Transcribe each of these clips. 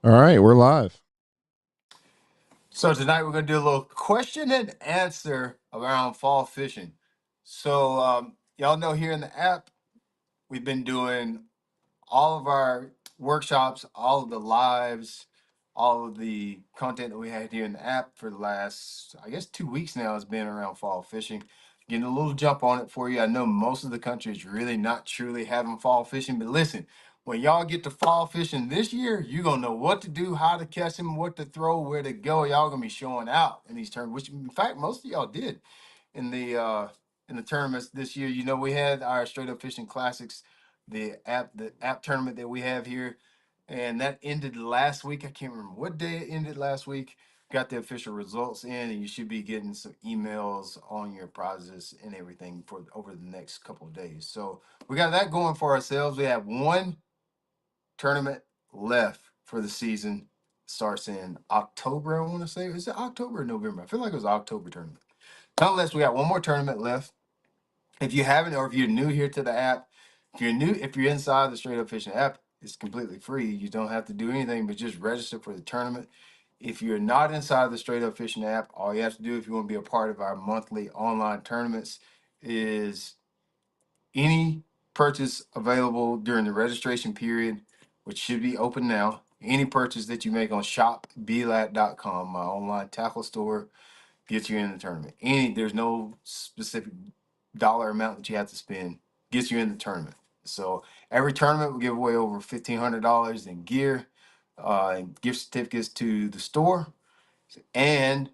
All right, we're live. So tonight we're going to do a little question and answer around fall fishing. Y'all know here in the app, we've been doing all of our workshops, all of the lives, all of the content that we had here in the app for the last, I guess, 2 weeks now has been around fall fishing. Getting a little jump on it for you. I know most of the country is really not truly having fall fishing, but listen, when y'all get to fall fishing this year, you're gonna know what to do, how to catch them, what to throw, where to go. Y'all gonna be showing out in these tournaments, which in fact most of y'all did in the tournaments this year. You know, we had our straight up fishing classics, the app tournament that we have here, and that ended last week. I can't remember what day it ended last week. Got the official results in, and you should be getting some emails on your prizes and everything for over the next couple of days. So we got that going for ourselves. We have one tournament left for the season. Starts in October, I want to say. Is it October or November? I feel like it was October tournament. Nonetheless, we got one more tournament left. If you haven't, or if you're new here to the app, if you're inside the Straight Up Fishing app, it's completely free. You don't have to do anything but just register for the tournament. If you're not inside the Straight Up Fishing app, all you have to do if you want to be a part of our monthly online tournaments is any purchase available during the registration period, which should be open now. Any purchase that you make on shopblat.com, my online tackle store, gets you in the tournament. There's no specific dollar amount that you have to spend, gets you in the tournament. So every tournament will give away over $1,500 in gear, and gift certificates to the store, and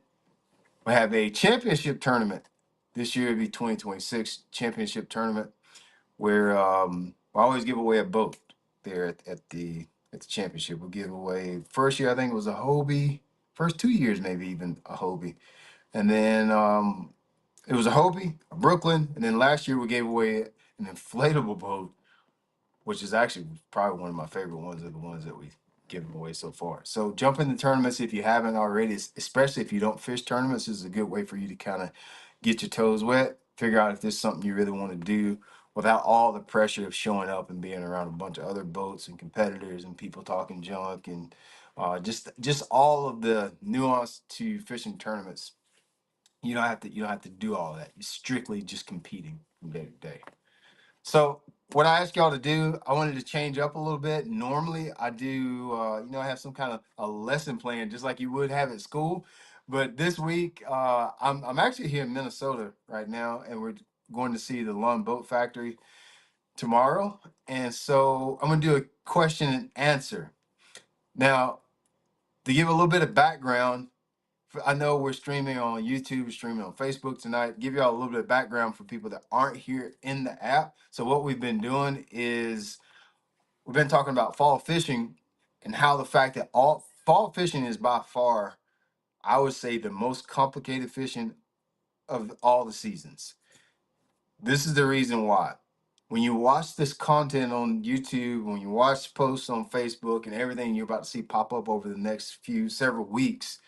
we have a championship tournament. This year it'll be 2026 championship tournament where I always give away a boat there at the championship. We'll give away first year I think it was a Hobie, first 2 years maybe even a Hobie, and then it was a Hobie, a Brooklyn, and then last year we gave away an inflatable boat, which is actually probably one of my favorite ones of the ones that we've given away so far. So jump in the tournaments if you haven't already, especially if you don't fish tournaments. This is a good way for you to kind of get your toes wet, figure out if there's something you really want to do without all the pressure of showing up and being around a bunch of other boats and competitors and people talking junk and just all of the nuance to fishing tournaments. You don't have to do all that. You're strictly just competing from day to day. So what I asked y'all to do, I wanted to change up a little bit. Normally I do I have some kind of a lesson plan just like you would have at school. But this week, I'm actually here in Minnesota right now, and we're going to see the Lund Boat Factory tomorrow. And so I'm gonna do a question and answer. Now, to give a little bit of background, I know we're streaming on YouTube, streaming on Facebook tonight. Give y'all a little bit of background for people that aren't here in the app. So what we've been doing is we've been talking about fall fishing and how the fact that all fall fishing is by far, I would say, the most complicated fishing of all the seasons. This is the reason why. When you watch this content on YouTube, when you watch posts on Facebook and everything you're about to see pop up over the next few several weeks,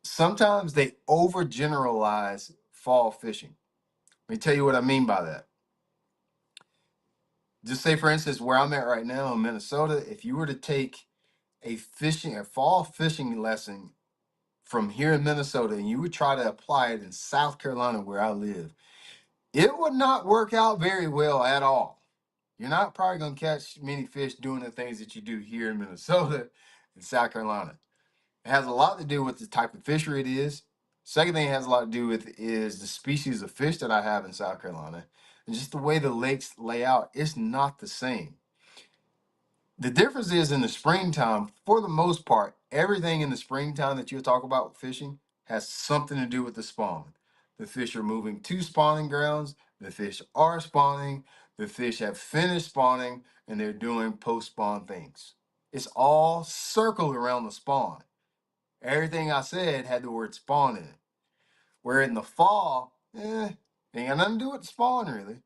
sometimes they overgeneralize fall fishing. Let me tell you what I mean by that. Just say, for instance, where I'm at right now in Minnesota, if you were to take a fall fishing lesson from here in Minnesota and you would try to apply it in South Carolina where I live, it would not work out very well at all. You're not probably going to catch many fish doing the things that you do here in Minnesota and South Carolina. It has a lot to do with the type of fishery it is. Second thing it has a lot to do with is the species of fish that I have in South Carolina. And just the way the lakes lay out, it's not the same. The difference is in the springtime, for the most part, everything in the springtime that you'll talk about with fishing has something to do with the spawn. The fish are moving to spawning grounds, the fish are spawning, the fish have finished spawning, and they're doing post spawn things. It's all circled around the spawn. Everything I said had the word spawn in it. Where in the fall, ain't got nothing to do with the spawn really.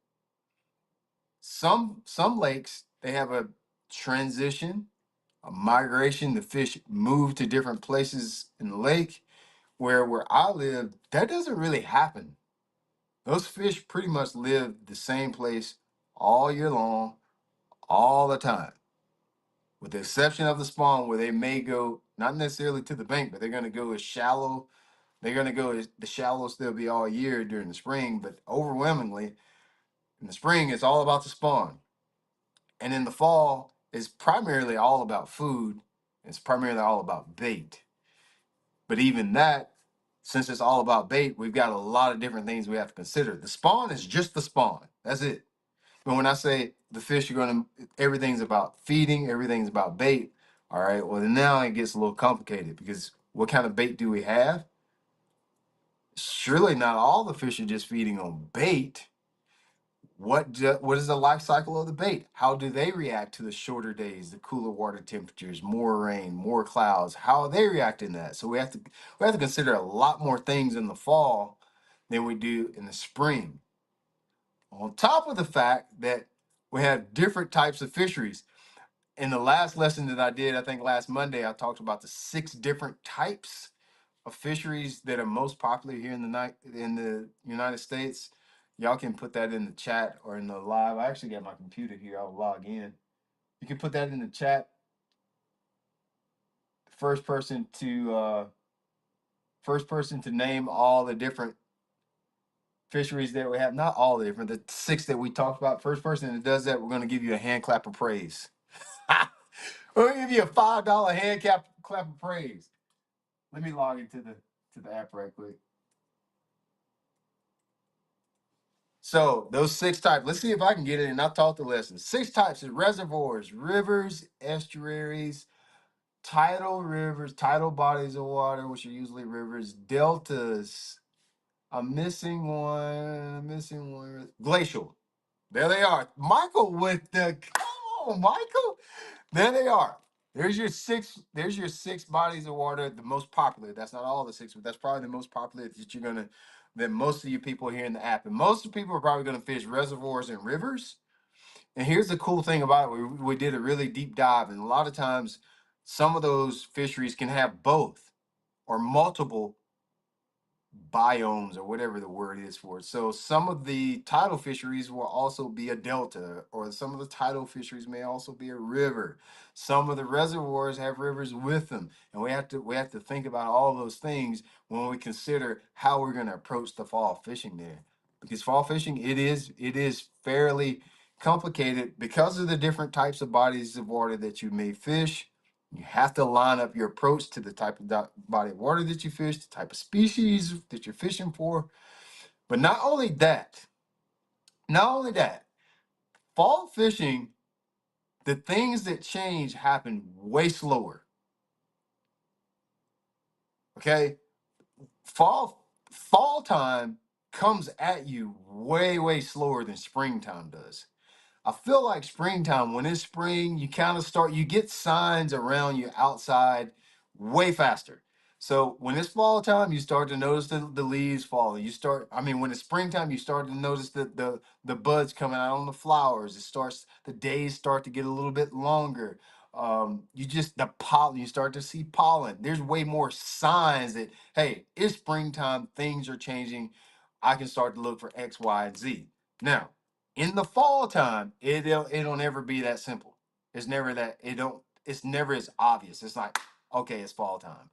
Some lakes they have a transition, a migration. The fish move to different places in the lake. Where I live, that doesn't really happen. Those fish pretty much live the same place all year long, all the time. with the exception of the spawn, where they may go not necessarily to the bank, but they're going to go as shallow. They're going to go as the shallowest they'll be all year during the spring, but overwhelmingly in the spring, it's all about the spawn. And in the fall, it's primarily all about food. It's primarily all about bait. But even that, since it's all about bait, we've got a lot of different things we have to consider. The spawn is just the spawn. That's it. But when I say the fish are going to, everything's about feeding, everything's about bait. All right. Well, then now it gets a little complicated because what kind of bait do we have? Surely not all the fish are just feeding on bait. What is the life cycle of the bait? How do they react to the shorter days, the cooler water temperatures, more rain, more clouds? How are they reacting to that? So we have to consider a lot more things in the fall than we do in the spring. On top of the fact that we have different types of fisheries. In the last lesson that I did, I think last Monday, I talked about the 6 different types of fisheries that are most popular here in the United States. Y'all can put that in the chat or in the live. I actually got my computer here. I'll log in. You can put that in the chat. First person to first person to name all the different fisheries that we have. Not all the different, the 6 that we talked about. First person that does that, we're going to give you a hand clap of praise. We're gonna give you a $5 hand clap of praise. Let me log into the app right quick. So those 6 types, let's see if I can get it and I'll talk the lessons. 6 types of reservoirs: rivers, estuaries, tidal rivers, tidal bodies of water, which are usually rivers, deltas. I'm missing one. Glacial. There they are. Michael with the, come on, Michael. There they are. There's your six bodies of water, the most popular. That's not all the 6, but that's probably the most popular that most of you people here in the app. And most of the people are probably gonna fish reservoirs and rivers. And here's the cool thing about it. We did a really deep dive, and a lot of times some of those fisheries can have both or multiple biomes or whatever the word is for it. So some of the tidal fisheries will also be a delta, or some of the tidal fisheries may also be a river. Some of the reservoirs have rivers with them, and we have to think about all those things when we consider how we're going to approach the fall fishing there. Because fall fishing, it is fairly complicated because of the different types of bodies of water that you may fish. You have to line up your approach to the type of body of water that you fish, the type of species that you're fishing for. But not only that, fall fishing, the things that change happen way slower. Okay? Fall time comes at you way, way slower than springtime does. I feel like springtime, when it's spring, you get signs around you outside way faster. So when it's fall time, you start to notice the leaves falling. When it's springtime, you start to notice the buds coming out on the flowers. The days start to get a little bit longer. The pollen, you start to see pollen. There's way more signs that, hey, it's springtime, things are changing. I can start to look for X, Y, and Z. Now, in the fall time, it'll never be that simple. It's never as obvious. It's like, okay, it's fall time.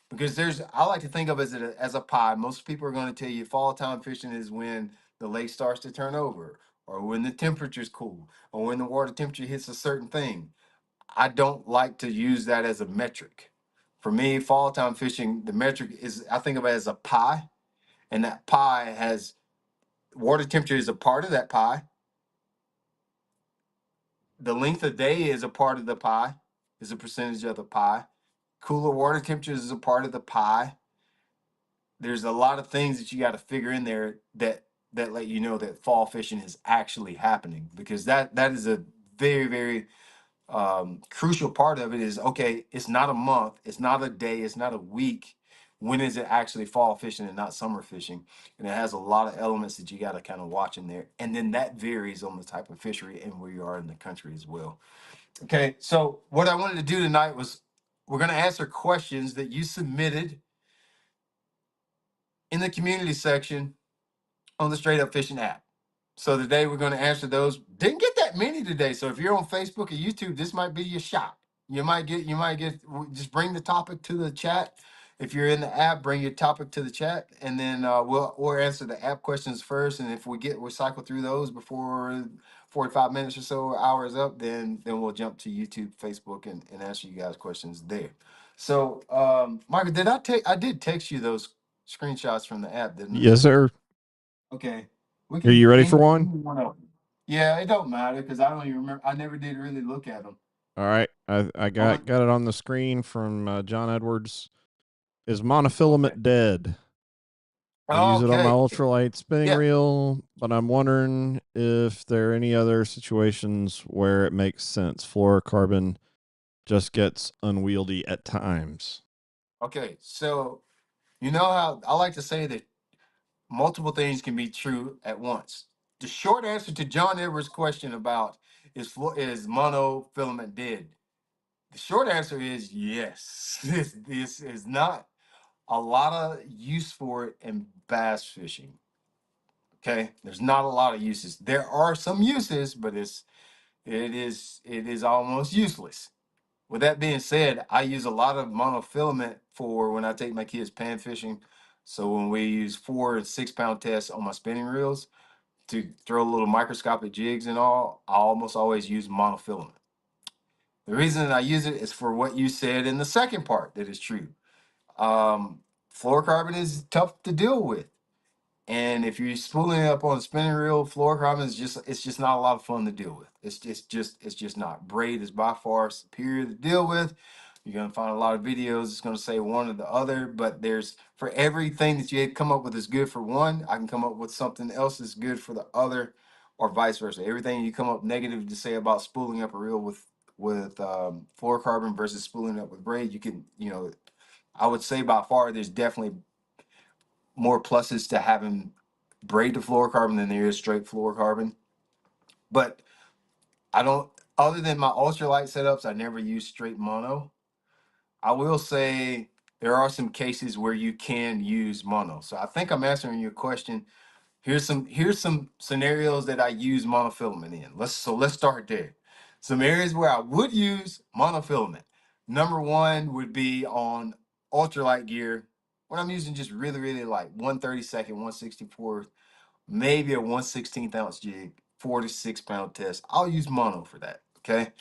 Because I like to think of it as a pie. Most people are going to tell you fall time fishing is when the lake starts to turn over, or when the temperature's cool, or when the water temperature hits a certain thing. I don't like to use that as a metric. For me, fall time fishing, the metric is, I think of it as a pie, and that pie has water temperature is a part of that pie. The length of day is a part of the pie, is a percentage of the pie. Cooler water temperatures is a part of the pie. There's a lot of things that you got to figure in there that let you know that fall fishing is actually happening, because that is a very, very crucial part of it. Is, okay, it's not a month, it's not a day, it's not a week. When is it actually fall fishing and not summer fishing? And it has a lot of elements that you got to kind of watch in there, and then that varies on the type of fishery and where you are in the country as well. Okay, so what I wanted to do tonight was, we're going to answer questions that you submitted in the community section on the Straight Up Fishing app. So today we're going to answer those. Didn't get that many today. So if you're on Facebook or YouTube, this might be your shot. just bring the topic to the chat. If you're in the app, bring your topic to the chat, and then we'll answer the app questions first. And if we cycle through those before 45 minutes or so, hours up, then we'll jump to YouTube, Facebook, and answer you guys questions there. So, Michael, I did text you those screenshots from the app, didn't I? Yes, sir. Okay. We Are can you ready for one? one of them. Yeah, it don't matter because I don't even remember. I never did really look at them. All right. I got it on the screen from John Edwards. Is monofilament dead? I use it on my Okay. ultralight spinning Yeah. reel, but I'm wondering if there are any other situations where it makes sense. Fluorocarbon just gets unwieldy at times. Okay. So you know how I like to say that multiple things can be true at once. The short answer to John Edwards' question about is monofilament dead? The short answer is yes. This is not a lot of use for it in bass fishing. Okay, there's not a lot of uses. There are some uses, but it is almost useless. With that being said, I use a lot of monofilament for when I take my kids pan fishing. So when we use 4 and 6 pound tests on my spinning reels to throw little microscopic jigs and all, I almost always use monofilament. The reason that I use it is for what you said in the second part that is true. Um, Fluorocarbon is tough to deal with. And if you're spooling it up on a spinning reel, fluorocarbon is just not a lot of fun to deal with. It's just not. Braid is by far superior to deal with. You're gonna find a lot of videos. It's gonna say one or the other, but there's for everything that you come up with is good for one, I can come up with something else that's good for the other, or vice versa. Everything you come up negative to say about spooling up a reel with fluorocarbon versus spooling up with braid, I would say by far there's definitely more pluses to having braid to fluorocarbon than there is straight fluorocarbon. But I don't, other than my ultralight setups, I never use straight mono. I will say there are some cases where you can use mono. So I think I'm answering your question. Here's some scenarios that I use monofilament in. Let's start there. Some areas where I would use monofilament. Number one would be on ultralight gear when I'm using just really, really light, 1/32, 1/64, maybe a 1/16 ounce jig, 4 to 6 pound test. I'll use mono for that. Okay.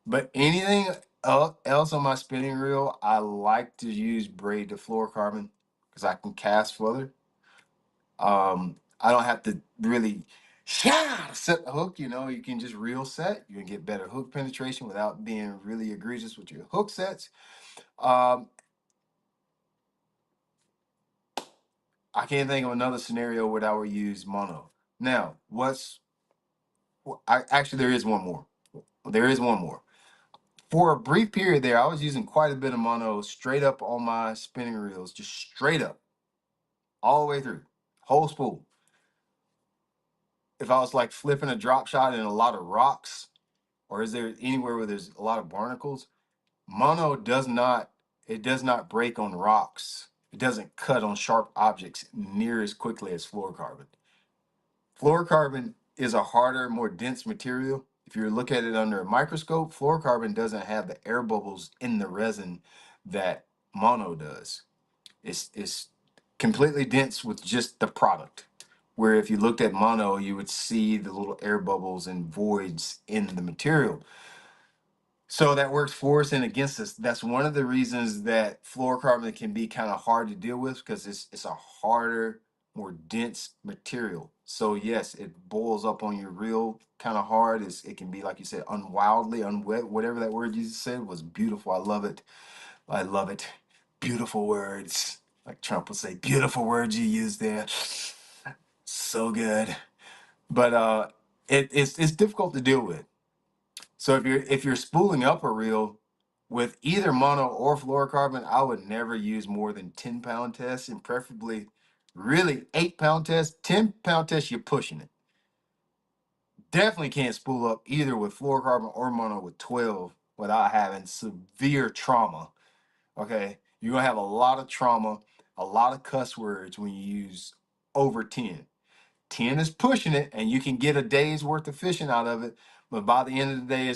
But anything else on my spinning reel, I like to use braid to fluorocarbon because I can cast further. I don't have to really set the hook. You can just reel set. You can get better hook penetration without being really egregious with your hook sets. Um, I can't think of another scenario where I would use mono. Now, there is one more. There is one more. For a brief period there, I was using quite a bit of mono straight up on my spinning reels, just straight up, all the way through, whole spool. If I was like flipping a drop shot in a lot of rocks, or is there anywhere where there's a lot of barnacles, mono does not break on rocks. It doesn't cut on sharp objects near as quickly as fluorocarbon. Fluorocarbon is a harder, more dense material. If you look at it under a microscope, fluorocarbon doesn't have the air bubbles in the resin that mono does. It's completely dense with just the product. Where if you looked at mono, you would see the little air bubbles and voids in the material. So that works for us and against us. That's one of the reasons that fluorocarbon can be kind of hard to deal with because it's a harder, more dense material. So yes, it boils up on your reel kind of hard. It can be like you said, unwildly, unwet, whatever that word you said was beautiful. I love it. I love it. Beautiful words. Like Trump would say, beautiful words you use there. So good. But it's difficult to deal with. So if you're spooling up a reel with either mono or fluorocarbon, I would never use more than 10 pound tests and preferably really 8 pound tests. 10 pound tests, you're pushing it. Definitely can't spool up either with fluorocarbon or mono with 12 without having severe trauma. Okay. You're gonna have a lot of trauma, a lot of cuss words when you use over 10. 10 is pushing it and you can get a day's worth of fishing out of it. But by the end of the day,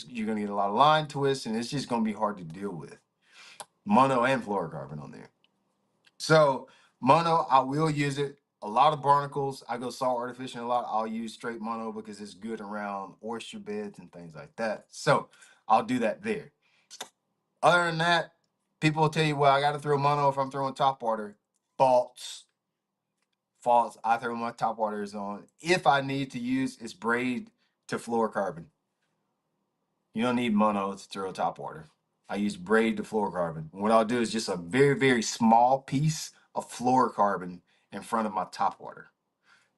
you're gonna get a lot of line twists, and it's just gonna be hard to deal with. Mono and fluorocarbon on there. So mono, I will use it. A lot of barnacles, I go salt artificial a lot. I'll use straight mono because it's good around oyster beds and things like that. So I'll do that there. Other than that, people will tell you, well, I got to throw mono if I'm throwing top water. False. False. I throw my top waters on. If I need to use, it's braid to fluorocarbon. You don't need mono to throw top water. I use braid to fluorocarbon. What I'll do is just a very, very small piece of fluorocarbon in front of my top water,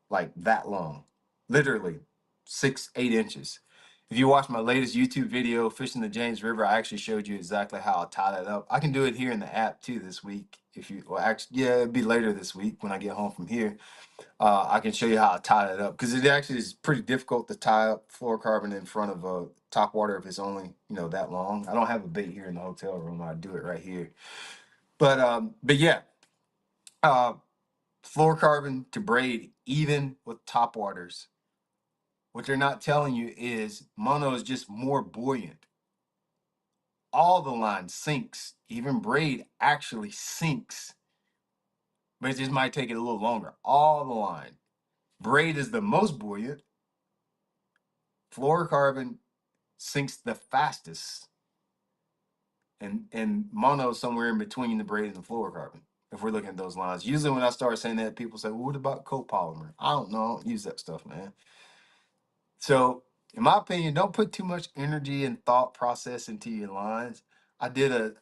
like that long, literally 6, 8 inches. If you watch my latest YouTube video, Fishing the James River, I actually showed you exactly how I tie that up. I can do it here in the app too this week. Yeah, it'd be later this week when I get home from here. I can show you how I tie that up because it actually is pretty difficult to tie up fluorocarbon in front of a top water if it's only that long. I don't have a bait here in the hotel room. I do it right here. But yeah, uh, fluorocarbon to braid even with top waters. What they're not telling you is mono is just more buoyant. All the line sinks. Even braid actually sinks, but it just might take it a little longer. All the line. Braid is the most buoyant. Fluorocarbon sinks the fastest, and mono somewhere in between the braid and the fluorocarbon. If we're looking at those lines, usually when I start saying that, people say, well, "What about copolymer?" I don't know. I don't use that stuff, man. So, in my opinion, don't put too much energy and thought process into your lines. I did a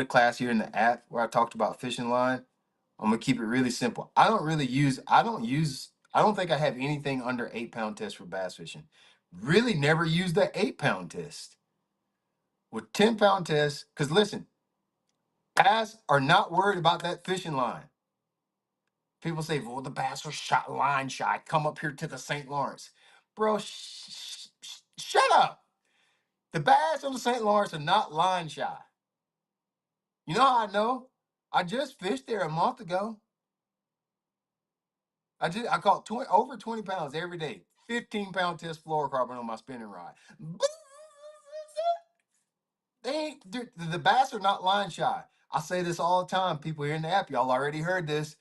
class here in the app where I talked about fishing line. I'm gonna keep it really simple. I don't think I have anything under 8 pound test for bass fishing. Really never use the 8 pound test. With 10 pound test, because listen, bass are not worried about that fishing line. People say, well, the bass are shot line shy. Come up here to the St. Lawrence. Bro, shut up. The bass on the St. Lawrence are not line shy. You know how I know? I just fished there a month ago. I caught over 20 pounds every day. 15 pound test fluorocarbon on my spinning rod. They ain't the bass are not line shy. I say this all the time. People here in the app, y'all already heard this.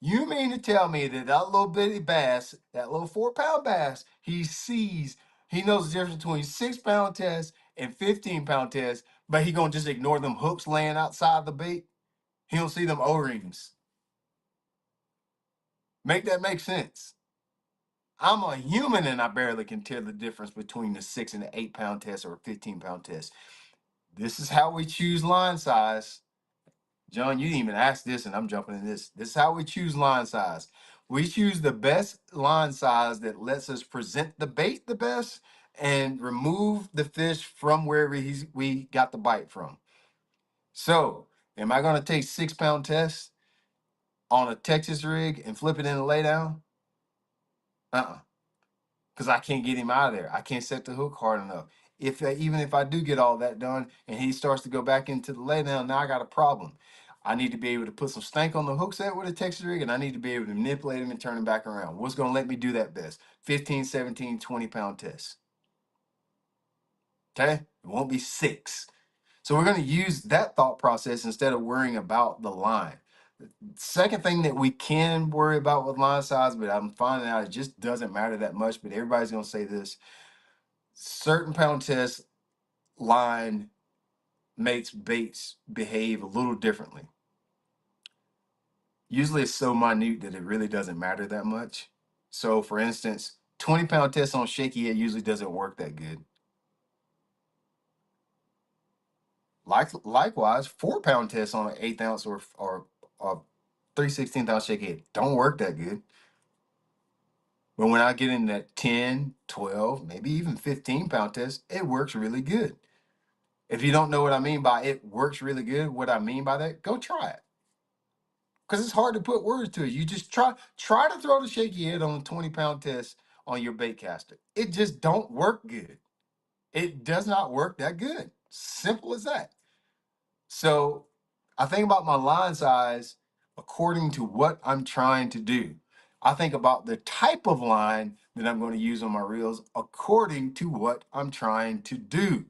You mean to tell me that little bitty bass, that little 4 pound bass, he knows the difference between 6 pound test and 15 pound test, but he gonna just ignore them hooks laying outside the bait? He don't see them O-rings. Make that make sense. I'm a human and I barely can tell the difference between the 6 and the 8 pound test or a 15 pound test. This is how we choose line size. John, you didn't even ask this, and I'm jumping in this. This is how we choose line size. We choose the best line size that lets us present the bait the best and remove the fish from wherever we got the bite from. So, am I going to take 6 pound test on a Texas rig and flip it in a laydown? Uh-uh. Because I can't get him out of there. I can't set the hook hard enough. Even if I do get all that done and he starts to go back into the laydown, now I got a problem. I need to be able to put some stank on the hook set with a Texas rig, and I need to be able to manipulate him and turn him back around. What's going to let me do that best? 15, 17, 20 pound tests. Okay? It won't be 6. So we're going to use that thought process instead of worrying about the line. Second thing that we can worry about with line size, but I'm finding out it just doesn't matter that much, but everybody's going to say this. Certain pound test line makes baits behave a little differently. Usually it's so minute that it really doesn't matter that much. So for instance, 20 pound test on shaky head usually doesn't work that good. Likewise, 4 pound test on an 1/8 ounce or 3/16 ounce shaky head don't work that good. But when I get in that 10, 12, maybe even 15 pound test, it works really good. If you don't know what I mean by it works really good, what I mean by that, go try it. Because it's hard to put words to it. You just try to throw the shaky head on a 20 pound test on your bait caster. It just don't work good. It does not work that good. Simple as that. So I think about my line size according to what I'm trying to do. I think about the type of line that I'm going to use on my reels according to what I'm trying to do.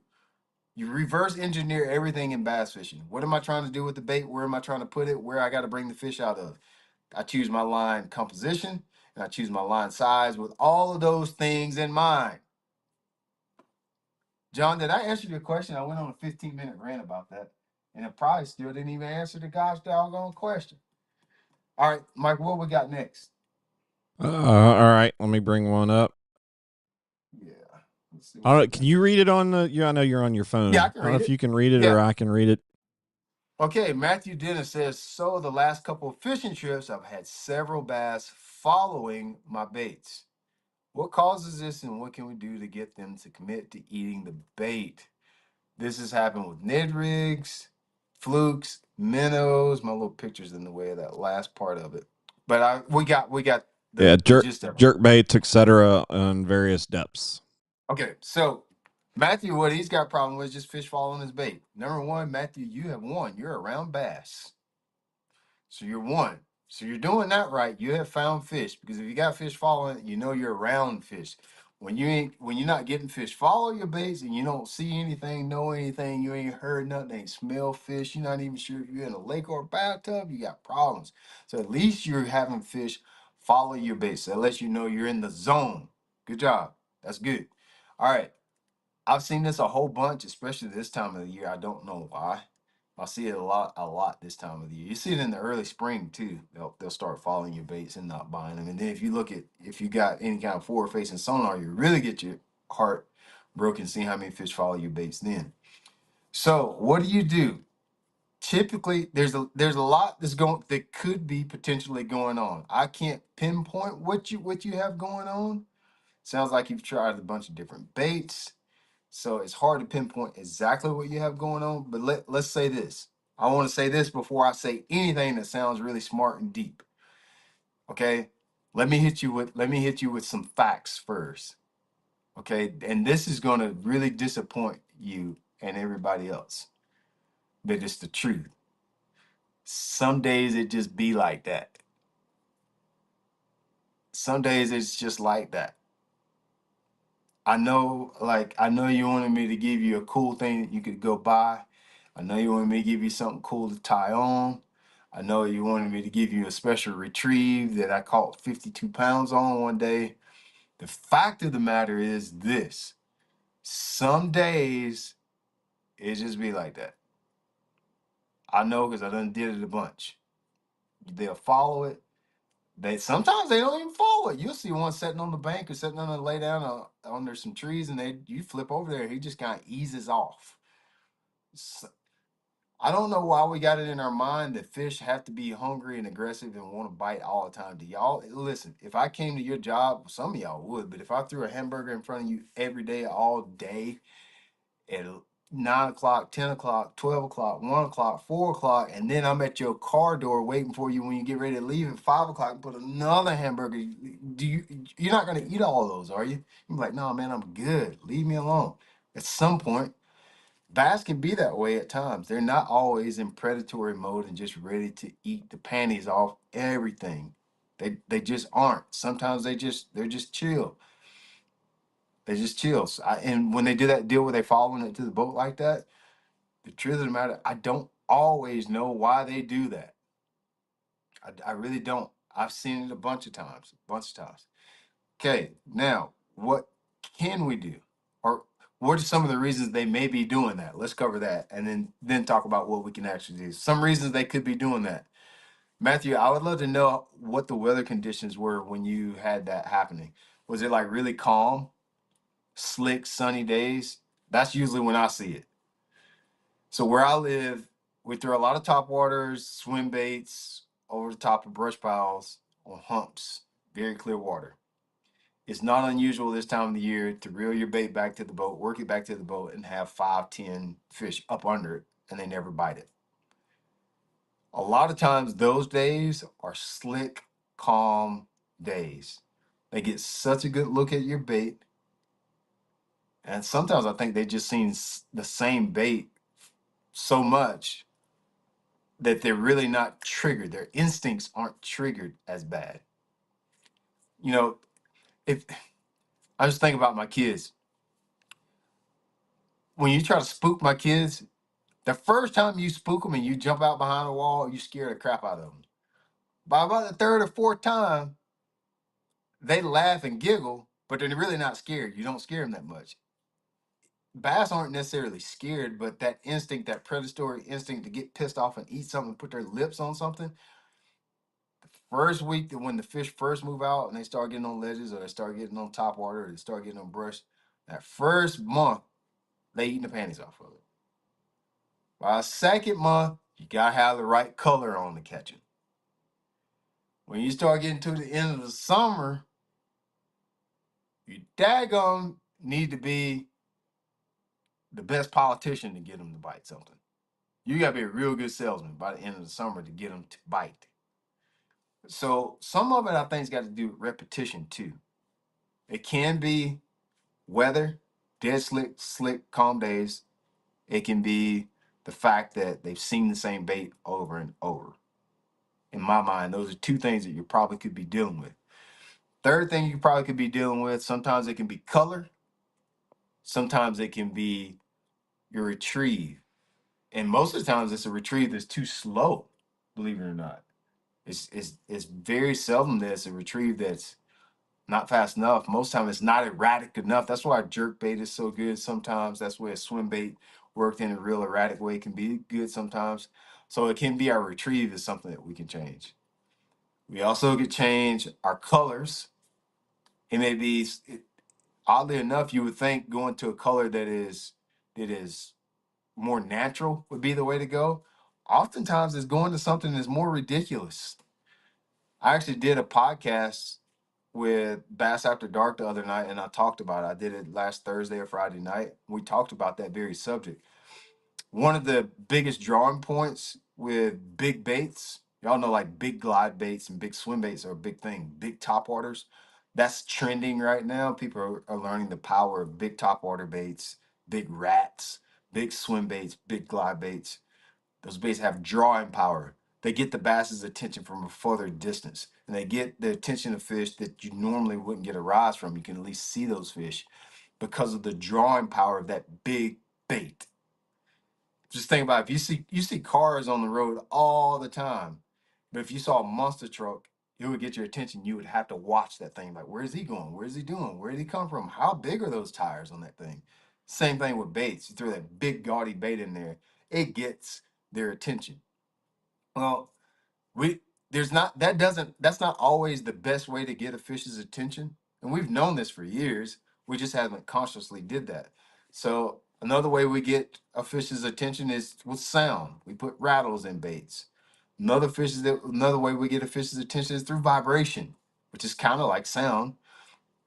You reverse engineer everything in bass fishing. What am I trying to do with the bait? Where am I trying to put it? Where I got to bring the fish out of? I choose my line composition and I choose my line size with all of those things in mind. John, did I answer your question? I went on a 15-minute rant about that, and it probably still didn't even answer the gosh doggone question. All right, Mike, what we got next? All right, let me bring one up. Yeah. Let's see All what we right, can got. you read it on the? I know you're on your phone. Yeah, I I can don't know read if it. you can read it or Yeah. I can read it. Okay, Matthew Dennis says, so the last couple of fishing trips, I've had several bass following my baits. What causes this and what can we do to get them to commit to eating the bait? This has happened with Ned rigs, flukes, minnows. My little picture's in the way of that last part of it. But we got Yeah, the gist of it. jerk baits, etc., on various depths. Okay, so Matthew, what he's got problem with is just fish following his bait. Number one, Matthew, you have won. You're around bass. So you're one. So you're doing that right. You have found fish because if you got fish following it, you know you're around fish. When you're not getting fish, follow your baits and you don't see anything, know anything, you ain't heard nothing, ain't smell fish, you're not even sure if you're in a lake or a bathtub, you got problems. So at least you're having fish follow your baits. That lets you know you're in the zone. Good job. That's good. All right. I've seen this a whole bunch, especially this time of the year. I don't know why. I see it a lot this time of the year. You see it in the early spring too. They'll start following your baits and not buying them. And then if you got any kind of forward facing sonar, you really get your heart broken seeing how many fish follow your baits then. So what do? Typically, there's a lot that could be potentially going on. I can't pinpoint what you have going on. Sounds like you've tried a bunch of different baits. So it's hard to pinpoint exactly what you have going on, but let's say this. I want to say this before I say anything that sounds really smart and deep. Okay? Let me hit you with some facts first. Okay? And this is going to really disappoint you and everybody else. But it's the truth. Some days it just be like that. Some days it's just like that. I know you wanted me to give you a cool thing that you could go buy. I know you wanted me to give you something cool to tie on. I know you wanted me to give you a special retrieve that I caught 52 pounds on one day. The fact of the matter is this. Some days it just be like that. I know because I done did it a bunch. They'll follow it. Sometimes they don't even follow it. You'll see one sitting on the bank or sitting on the lay down under some trees, and you flip over there. He just kind of eases off. S I don't know why we got it in our mind that fish have to be hungry and aggressive and want to bite all the time. Do y'all listen? If I came to your job, some of y'all would, but if I threw a hamburger in front of you every day, all day, at 9 o'clock, 10 o'clock, 12 o'clock, 1 o'clock, 4 o'clock, and then I'm at your car door waiting for you when you get ready to leave at 5 o'clock and put another hamburger. You're not gonna eat all of those, are you? You're like, no, man, I'm good. Leave me alone. At some point, bass can be that way at times. They're not always in predatory mode and just ready to eat the panties off everything. They just aren't. Sometimes they're just chill. They just chill. And when they do that deal where they following it to the boat like that, the truth of the matter, I don't always know why they do that. I really don't. I've seen it a bunch of times, a bunch of times. Okay, now what can we do? Or what are some of the reasons they may be doing that? Let's cover that and then talk about what we can actually do. Some reasons they could be doing that. Matthew, I would love to know what the weather conditions were when you had that happening. Was it like really calm, slick, sunny days? That's usually when I see it. So where I live, we throw a lot of top waters, swim baits over the top of brush piles on humps, very clear water. It's not unusual this time of the year to reel your bait back to the boat, work it back to the boat, and have 5, 10 fish up under it, and they never bite it. A lot of times, those days are slick, calm days. They get such a good look at your bait, and sometimes I think they just seen the same bait so much that they're really not triggered. Their instincts aren't triggered as bad. You know, if I just think about my kids, when you try to spook my kids, the first time you spook them and you jump out behind a wall, you scare the crap out of them. By about the third or fourth time, they laugh and giggle, but they're really not scared. You don't scare them that much. Bass aren't necessarily scared, but that instinct, that predatory instinct to get pissed off and eat something, put their lips on something. First week that when the fish first move out and they start getting on ledges or they start getting on top water or they start getting on brush, that first month they eating the panties off of it. By the second month, you gotta have the right color on to catch it. When you start getting to the end of the summer, you daggone need to be the best politician to get them to bite something. You gotta be a real good salesman by the end of the summer to get them to bite. So some of it I think's got to do with repetition too. It can be weather, dead slick, calm days. It can be the fact that they've seen the same bait over and over. In my mind, those are two things that you probably could be dealing with. Third thing you probably could be dealing with, sometimes it can be color, sometimes it can be your retrieve. And most of the times it's a retrieve that's too slow, believe it or not. It's very seldom that it's a retrieve that's not fast enough. Most time it's not erratic enough. That's why jerk bait is so good sometimes. That's where a swim bait worked in a real erratic way can be good sometimes. So it can be our retrieve is something that we can change. We also can change our colors. It may be oddly enough, you would think going to a color that is more natural would be the way to go. Oftentimes it's going to something that's more ridiculous. I actually did a podcast with Bass After Dark the other night, and I talked about it. I did it last Thursday or Friday night. We talked about that very subject. One of the biggest drawing points with big baits, y'all know like big glide baits and big swim baits are a big thing. Big top waters, that's trending right now. People are learning the power of big top water baits, big rats, big swim baits, big glide baits. Those baits have drawing power. They get the bass's attention from a further distance, and they get the attention of fish that you normally wouldn't get a rise from. You can at least see those fish because of the drawing power of that big bait. Just think about it. If you see cars on the road all the time, but if you saw a monster truck, it would get your attention. You would have to watch that thing. Like, where's he going? Where's he doing? Where did he come from? How big are those tires on that thing? Same thing with baits. You throw that big gaudy bait in there, it gets their attention. Well, we there's not that doesn't that's not always the best way to get a fish's attention, and we've known this for years. We just haven't consciously did that. So another way we get a fish's attention is with sound. We put rattles in baits. Another way we get a fish's attention is through vibration, which is kind of like sound.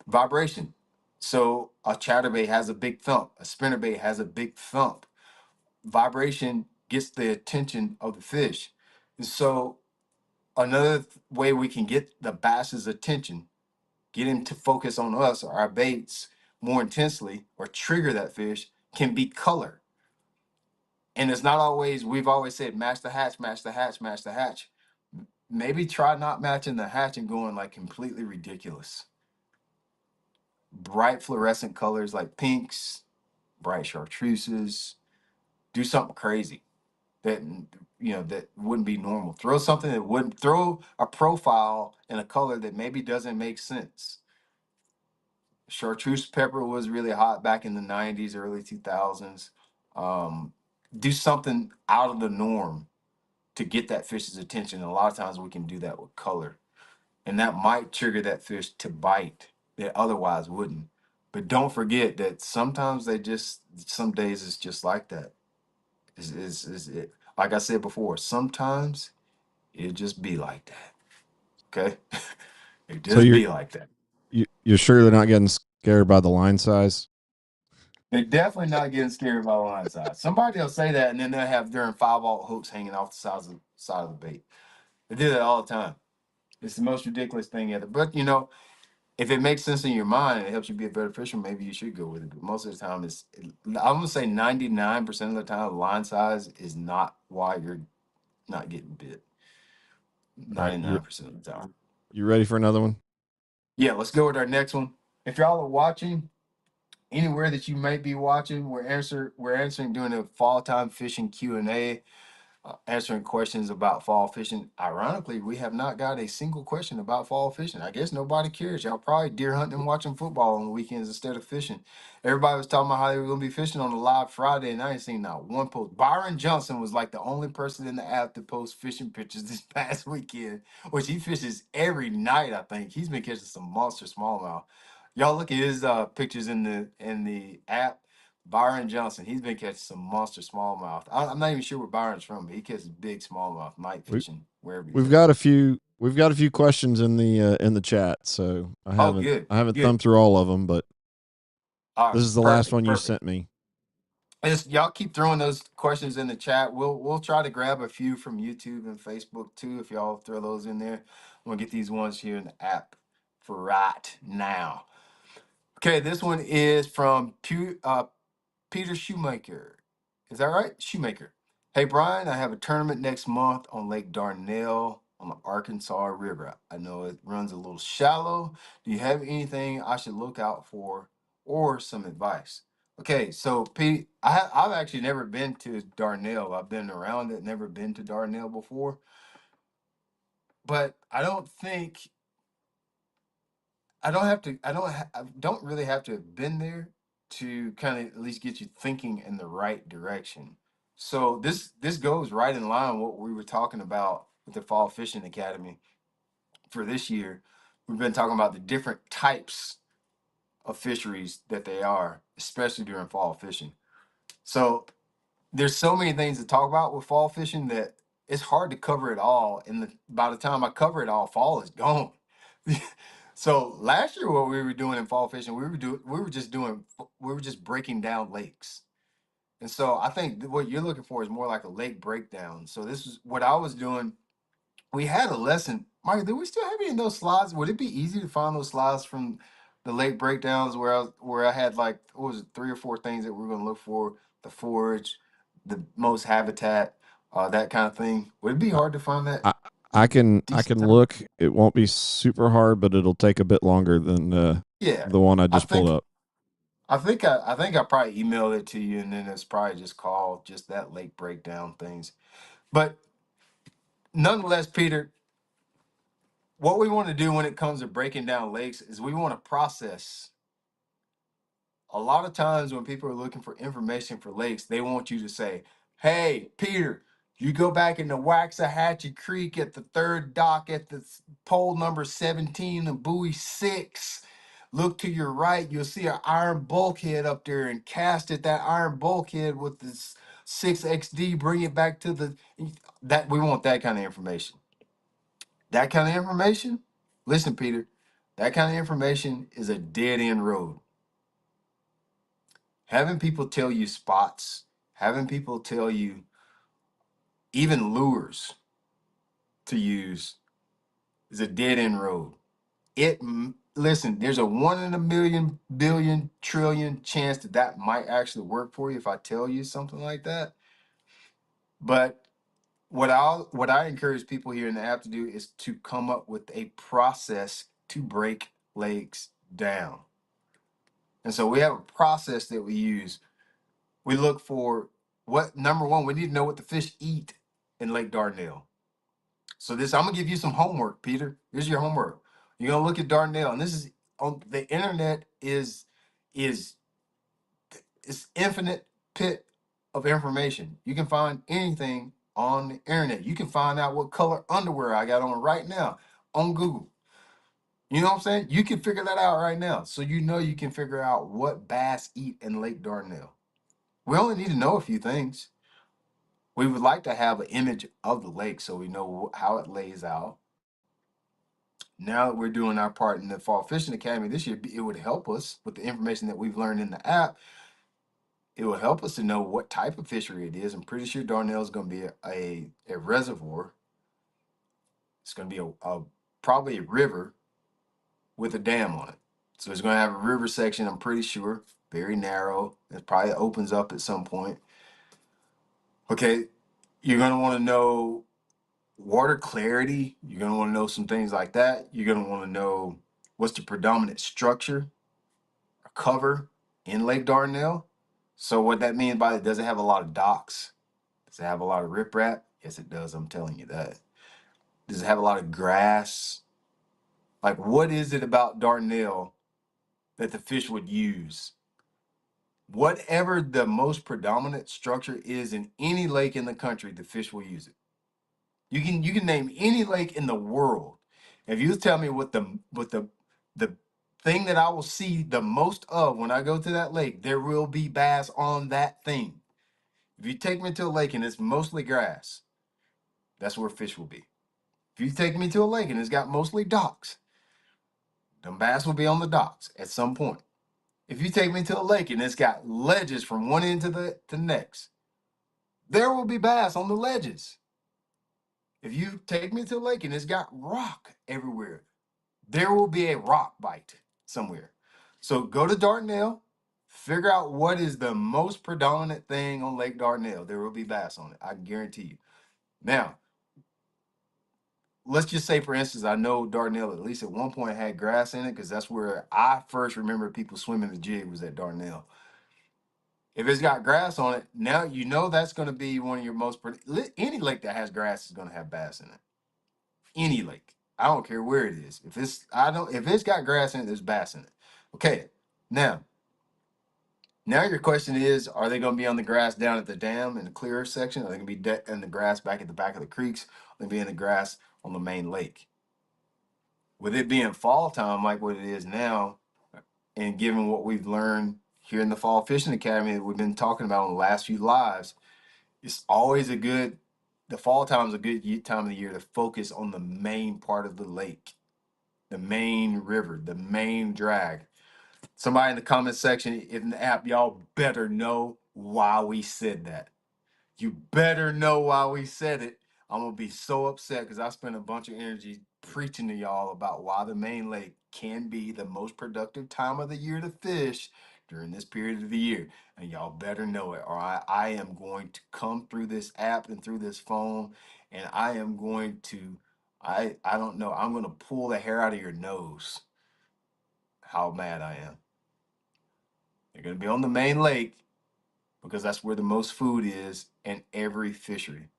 Vibration. So a chatterbait has a big thump, a spinnerbait has a big thump. Vibration gets the attention of the fish. And so another way we can get the bass's attention, get him to focus on us or our baits more intensely or trigger that fish, can be color. And it's not always, we've always said match the hatch, match the hatch, match the hatch. Maybe try not matching the hatch and going like completely ridiculous. Bright fluorescent colors like pinks, bright chartreuses, do something crazy that that wouldn't be normal. Throw something that wouldn't throw a profile in a color that maybe doesn't make sense. Chartreuse pepper was really hot back in the 90s, early 2000s. Um, do something out of the norm to get that fish's attention. And a lot of times we can do that with color. And that might trigger that fish to bite that otherwise wouldn't. But don't forget that sometimes some days it's just like that. Is it? Like I said before, sometimes it just be like that. Okay? It So just be like that. you're sure they're not getting scared by the line size? They're definitely not getting scared by line size. Somebody will say that, and then they'll have their 5/0 hooks hanging off the side of the bait. They do that all the time. It's the most ridiculous thing ever. But if it makes sense in your mind and it helps you be a better fisherman, maybe you should go with it. But most of the time, I'm gonna say 99% of the time, line size is not why you're not getting bit. All right, 99% of the time. you ready for another one? Yeah, let's go with our next one. If y'all are watching, anywhere that you might be watching, we're answering during the fall time fishing Q&A, answering questions about fall fishing. Ironically, we have not got a single question about fall fishing. I guess nobody cares. Y'all probably deer hunting and watching football on the weekends instead of fishing. Everybody was talking about how they were going to be fishing on the live Friday, and I ain't seen not one post. Byron Johnson was like the only person in the app to post fishing pictures this past weekend, which he fishes every night. I think he's been catching some monster smallmouth. Y'all look at his pictures in the app. Byron Johnson, he's been catching some monster smallmouth. I'm not even sure where Byron's from, but he catches big smallmouth, night We fishing, wherever he's we've at. got a few questions in the chat, so Oh, good, I haven't good. thumbed through all of them, but All right, this is the last perfect, one you perfect. sent me. Y'all keep throwing those questions in the chat. We'll try to grab a few from YouTube and Facebook too. If y'all throw those in there, we'll get these ones here in the app for right now. Okay, this one is from Peter Shoemaker. Is that right? Shoemaker. Hey, Brian, I have a tournament next month on Lake Darnell on the Arkansas River. I know it runs a little shallow. Do you have anything I should look out for or some advice? Okay, so Pete, I've actually never been to Darnell. I've been around it, never been to Darnell before. But I don't think I don't really have to have been there to kind of at least get you thinking in the right direction. So this goes right in line with what we were talking about with the Fall Fishing Academy for this year. We've been talking about the different types of fisheries that they are, especially during fall fishing. So there's so many things to talk about with fall fishing that it's hard to cover it all. And by the time I cover it all, fall is gone. So last year, what we were doing in fall fishing, we were just breaking down lakes. And so I think what you're looking for is more like a lake breakdown. So this is what I was doing. We had a lesson. Mike, do we still have any of those slides? Would it be easy to find those slides from the lake breakdowns where I had like what was it, 3 or 4 things that we were going to look for: the forage, the most habitat, that kind of thing. Would it be I, hard to find that I in I decent can time? look. It won't be super hard, but it'll take a bit longer than Yeah, the one I I just pulled think up. I think I probably emailed it to you, and then it's probably just called just that lake breakdown things. But nonetheless, Peter, what we want to do when it comes to breaking down lakes is we want to process. A lot of times when people are looking for information for lakes, they want you to say, "Hey, Peter, you go back into Waxahachie Creek at the third dock at the pole number 17 and buoy 6. Look to your right, you'll see an iron bulkhead up there and cast at that iron bulkhead with this 6XD, bring it back to the that we want that kind of information. That kind of information, listen, Peter, that kind of information is a dead end road. Having people tell you spots, having people tell you even lures to use is a dead end road. Listen, there's a 1 in a million billion trillion chance that that might actually work for you if I tell you something like that. But what I encourage people here in the app to do is to come up with a process to break lakes down. And so we have a process that we use. We look for what number one, we need to know what the fish eat in Lake Dardanelle. So this, I'm gonna give you some homework, Peter. Here's your homework. You're gonna look at Dardanelle, and this is on the internet is is infinite pit of information. You can find anything on the internet. You can find out what color underwear I got on right now on Google. You know what I'm saying? You can figure that out right now. So you know you can figure out what bass eat in Lake Dardanelle. We only need to know a few things. We would like to have an image of the lake so we know how it lays out. Now that we're doing our part in the Fall Fishing Academy this year, it would help us with the information that we've learned in the app. It will help us to know what type of fishery it is. I'm pretty sure Darnell is going to be a reservoir. It's going to be a probably a river with a dam on it. So it's going to have a river section, I'm pretty sure, very narrow. It probably opens up at some point. Okay, you're going to want to know water clarity. You're going to want to know some things like that. You're going to want to know What's the predominant structure or cover in Lake Dardanelle? So what that means by it, does it have a lot of docks? Does it have a lot of riprap? Yes, it does. I'm telling you that. Does it have a lot of grass? Like, what is it about Dardanelle that the fish would use? Whatever the most predominant structure is in any lake in the country, the fish will use it. You can name any lake in the world. If you tell me what the thing that I will see the most of when I go to that lake, there will be bass on that thing. If you take me to a lake and it's mostly grass, that's where fish will be. If you take me to a lake and it's got mostly docks, them bass will be on the docks at some point. If you take me to a lake and it's got ledges from one end to the next, there will be bass on the ledges. If you take me to a lake and it's got rock everywhere, there will be a rock bite somewhere. So go to Dardanelle, figure out what is the most predominant thing on Lake Dardanelle. There will be bass on it. I guarantee you. Now, let's just say, for instance, I know Dardanelle at least at one point had grass in it because that's where I first remember people swimming the jig was at Dardanelle. If it's got grass on it, now you know that's going to be one of your most any lake that has grass is going to have bass in it. Any lake. I don't care where it is. If it's got grass in it, there's bass in it. Okay. Now your question is, are they going to be on the grass down at the dam in the clearer section? Are they going to be in the grass back at the back of the creeks? Are they going to be in the grass on the main lake? With it being fall time like what it is now, and given what we've learned here in the Fall Fishing Academy that we've been talking about in the last few lives, it's always the fall time is a good time of the year to focus on the main part of the lake, the main river, the main drag. Somebody in the comment section in the app, y'all better know why we said that. You better know why we said it. I'm gonna be so upset because I spent a bunch of energy preaching to y'all about why the main lake can be the most productive time of the year to fish during this period of the year. And y'all better know it, or I am going to come through this app and through this phone, and I am going to, I don't know, I'm gonna pull the hair out of your nose. How mad I am. They're gonna be on the main lake because that's where the most food is in every fishery.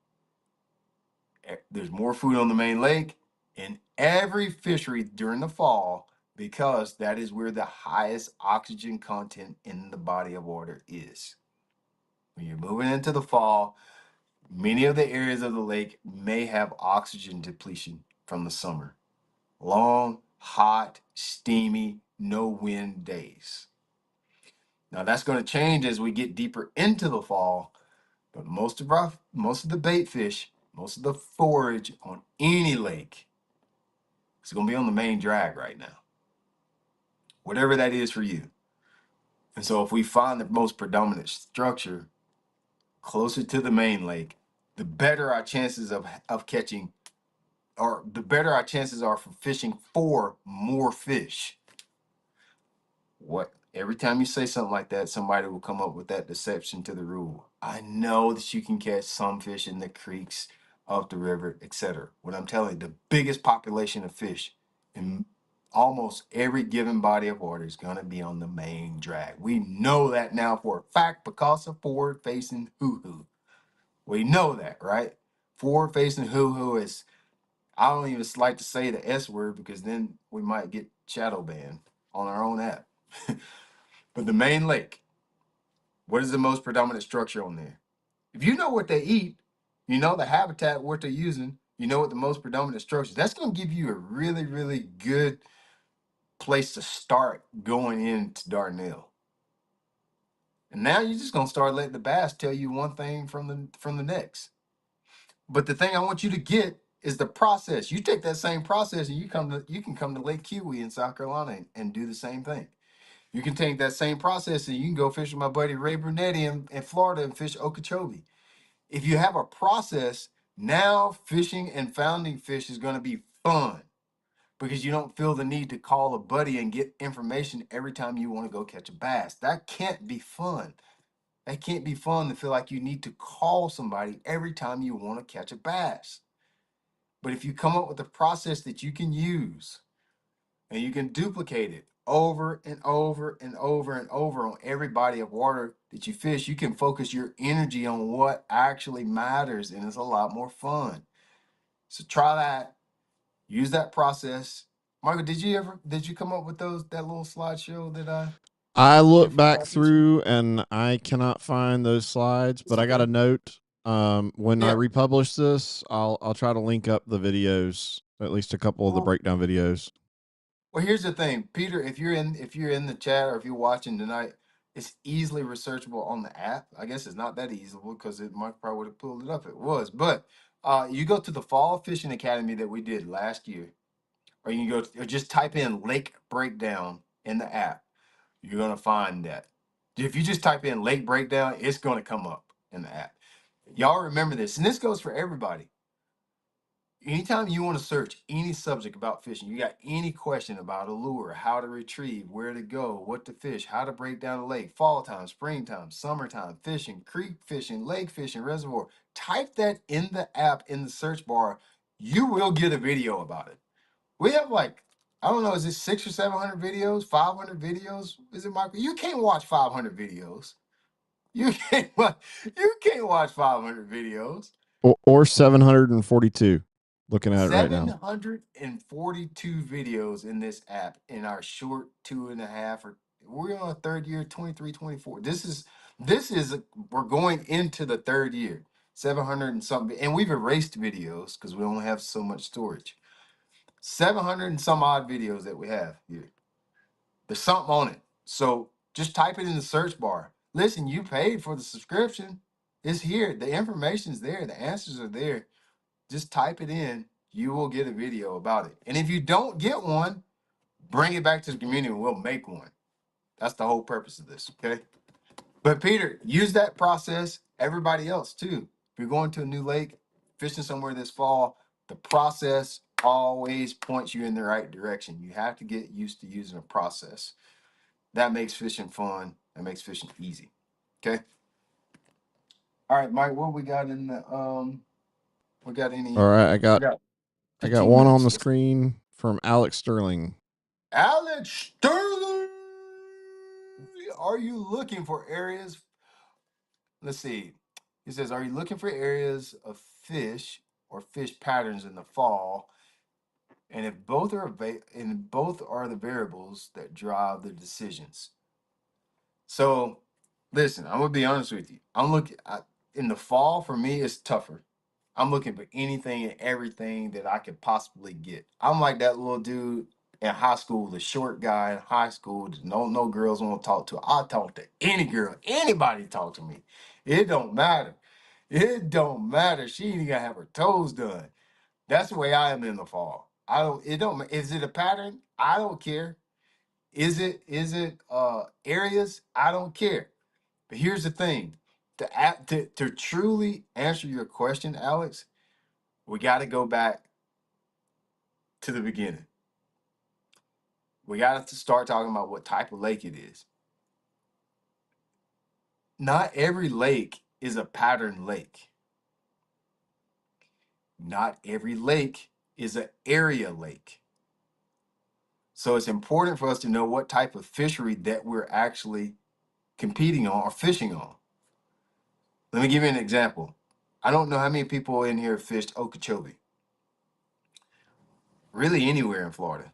There's more food on the main lake in every fishery during the fall because that is where the highest oxygen content in the body of water is. When you're moving into the fall, many of the areas of the lake may have oxygen depletion from the summer. Long, hot, steamy, no wind days. Now that's going to change as we get deeper into the fall, but most of the bait fish, most of the forage on any lake is going to be on the main drag right now. Whatever that is for you. And so if we find the most predominant structure closer to the main lake, the better our chances of catching, or the better our chances are for fishing for more fish. What every time you say something like that, somebody will come up with that deception to the rule. I know that you can catch some fish in the creeks, up the river, etc. What I'm telling you, the biggest population of fish in almost every given body of water is going to be on the main drag. We know that now for a fact because of forward facing hoo-hoo. We know that, right? Forward facing hoo-hoo is, I don't even like to say the S word because then we might get shadow banned on our own app. But the main lake, what is the most predominant structure on there? If you know what they eat, you know the habitat, what they're using, you know what the most predominant structure is, that's going to give you a really, really good place to start going into Dardanelle. And now you're just going to start letting the bass tell you one thing from the next. But the thing I want you to get is the process. You take that same process and you can come to Lake Kiwi in South Carolina and do the same thing. You can take that same process and you can go fish with my buddy Ray Brunetti in Florida and fish Okeechobee. If you have a process, now fishing and founding fish is going to be fun because you don't feel the need to call a buddy and get information every time you want to go catch a bass. That can't be fun. That can't be fun to feel like you need to call somebody every time you want to catch a bass. But if you come up with a process that you can use and you can duplicate it over and over and over and over on every body of water that you fish. You can focus your energy on what actually matters, and it's a lot more fun. So try that. Use that process. Michael, did you come up with that little slideshow that I did look for back fall fishing? through and I cannot find those slides, It's but I got a okay. note. When I Yeah. republish this, I'll try to link up the videos, at least a couple of the Well, breakdown videos. well, here's the thing, Peter. If you're in the chat or if you're watching tonight, it's easily researchable on the app. I guess it's not that easy because it might probably would have pulled it up if it was. But you go to the Fall Fishing Academy that we did last year, or you can or just type in Lake Breakdown in the app. You're gonna find that. If you just type in Lake Breakdown, it's gonna come up in the app. Y'all remember this, and this goes for everybody. Anytime you want to search any subject about fishing, you got any question about a lure, how to retrieve, where to go, what to fish, how to break down a lake, fall time, springtime, summertime, fishing, creek fishing, lake fishing, reservoir, type that in the app in the search bar. You will get a video about it. We have like, I don't know, is it 600 or 700 videos, 500 videos? Is it, Michael? You can't watch 500 videos. You can't watch 500 videos. Or 742. Looking at it right now. 742 videos in this app in our short 2.5 or we're on a third year, 23, 24. This is we're going into the third year. 700 and something, and we've erased videos because we only have so much storage. 700 and some odd videos that we have here. There's something on it. So just type it in the search bar. Listen, you paid for the subscription. It's here. The information's there. The answers are there. Just type it in. You will get a video about it. And if you don't get one, bring it back to the community and we'll make one. That's the whole purpose of this. Okay. But Peter, use that process. Everybody else too. If you're going to a new lake, fishing somewhere this fall, the process always points you in the right direction. You have to get used to using a process. That makes fishing fun. That makes fishing easy. Okay. All right, Mike, what we got in the we got All any right, we got I got 15 one on the minutes. screen from Alex Sterling. Alex Sterling, are you looking for areas? Let's see. He says, are you looking for areas of fish or fish patterns in the fall? And if both are and both are the variables that drive the decisions. So, listen, I'm gonna be honest with you. In the fall for me, it's tougher. I'm looking for anything and everything that I could possibly get. I'm like that little dude in high school, the short guy in high school. That no girls want to talk to. I talk to any girl, anybody talk to me. It don't matter. It don't matter. She ain't gotta have her toes done. That's the way I am in the fall. I don't. It don't. Is it a pattern? I don't care. Is it areas? I don't care. But here's the thing. To truly answer your question, Alex, we got to go back to the beginning. We got to start talking about what type of lake it is. Not every lake is a pattern lake. Not every lake is an area lake. So it's important for us to know what type of fishery that we're actually competing on or fishing on. Let me give you an example. I don't know how many people in here fished Okeechobee. Really anywhere in Florida.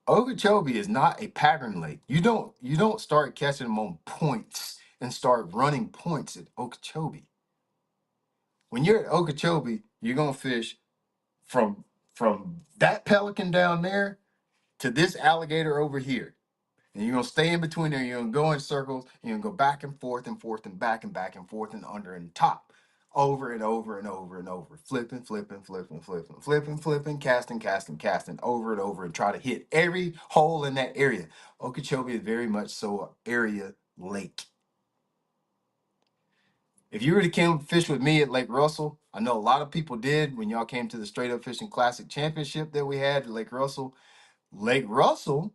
Okeechobee is not a pattern lake. You don't start catching them on points and start running points at Okeechobee. When you're at Okeechobee, you're gonna fish from that pelican down there to this alligator over here. And you're gonna stay in between there. You're gonna go in circles. And you're gonna go back and forth and forth and back and forth and under and top, over and over and over and over, flipping, flipping, flipping, flipping, flipping, flipping, casting, casting, casting, over and over, and try to hit every hole in that area. Okeechobee is very much so an area lake. If you were to come fish with me at Lake Russell, I know a lot of people did when y'all came to the Straight Up Fishing Classic Championship that we had at Lake Russell. Lake Russell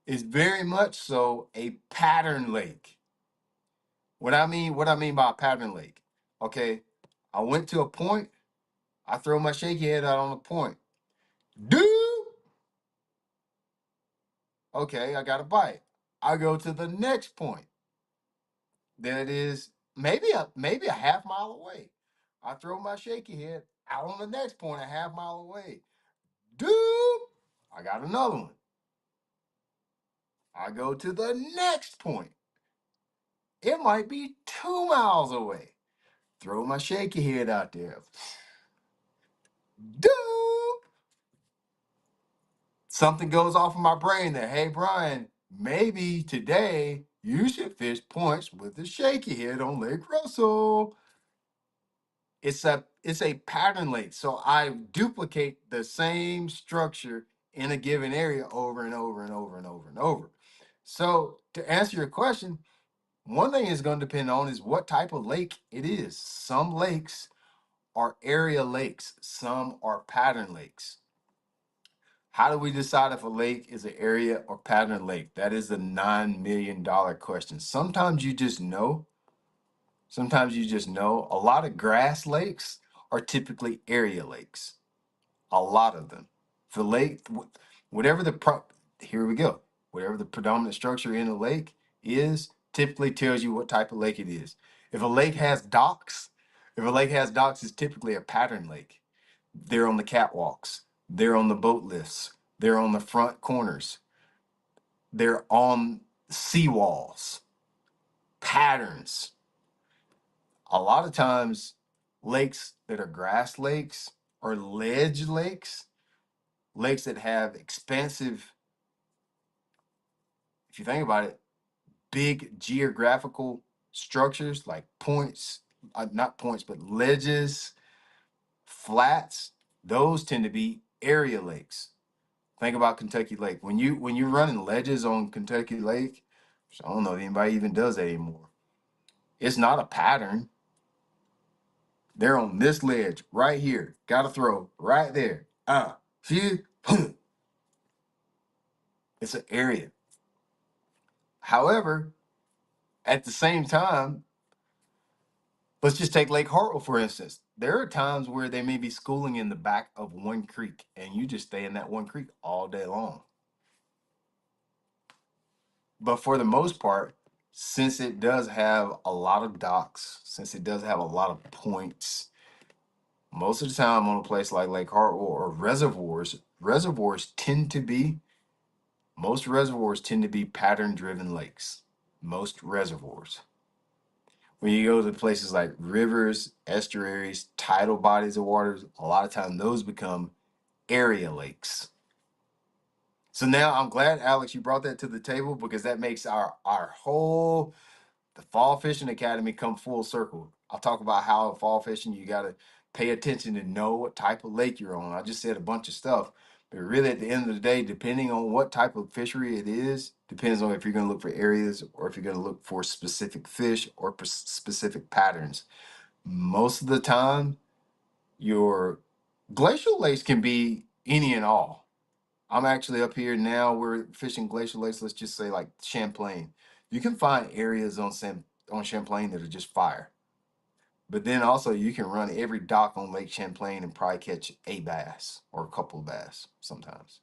is very much so a pattern lake. What I mean by a pattern lake. Okay, I went to a point, I throw my shaky head out on the point. Dude, Okay, I got a bite. I go to the next point that is maybe a half mile away. I throw my shaky head out on the next point a half mile away. Dude, I got another one. I go to the next point. It might be 2 miles away. Throw my shaky head out there. Dude, something goes off in my brain that, hey, Brian, maybe today you should fish points with the shaky head on Lake Russell. It's a pattern lake. So I duplicate the same structure in a given area over and over and over and over and over. So to answer your question, one thing is going to depend on is what type of lake it is. Some lakes are area lakes, some are pattern lakes. How do we decide if a lake is an area or pattern lake? That is the $9 million question. Sometimes you just know. Sometimes you just know. A lot of grass lakes are typically area lakes. A lot of them. The lake, whatever here we go. Whatever the predominant structure in a lake is, typically tells you what type of lake it is. If a lake has docks, it's typically a pattern lake. They're on the catwalks. They're on the boat lifts. They're on the front corners. They're on seawalls. Patterns. A lot of times, lakes that are grass lakes or ledge lakes, lakes that have expansive, if you think about it, big geographical structures like points, not points, but ledges, flats, those tend to be area lakes. Think about Kentucky Lake. When you're running ledges on Kentucky Lake, which I don't know if anybody even does that anymore. It's not a pattern. They're on this ledge right here. Got to throw right there. See, it's an area. However, at the same time, let's just take Lake Hartwell for instance. There are times where they may be schooling in the back of one creek, and you just stay in that one creek all day long. But for the most part, since it does have a lot of docks, since it does have a lot of points, most of the time on a place like Lake Hartwell or most reservoirs tend to be pattern driven lakes. Most reservoirs. When you go to places like rivers, estuaries, tidal bodies of waters, a lot of times those become area lakes. So now I'm glad, Alex, you brought that to the table because that makes our whole the Fall Fishing Academy come full circle. I'll talk about how fall fishing you got to pay attention and know what type of lake you're on. I just said a bunch of stuff, but really at the end of the day, depending on what type of fishery it is, depends on if you're going to look for areas or if you're going to look for specific fish or specific patterns. Most of the time, your glacial lakes can be any and all. I'm actually up here now. We're fishing glacial lakes. Let's just say like Champlain. You can find areas on Champlain that are just fire. But then also you can run every dock on Lake Champlain and probably catch a bass or a couple of bass sometimes.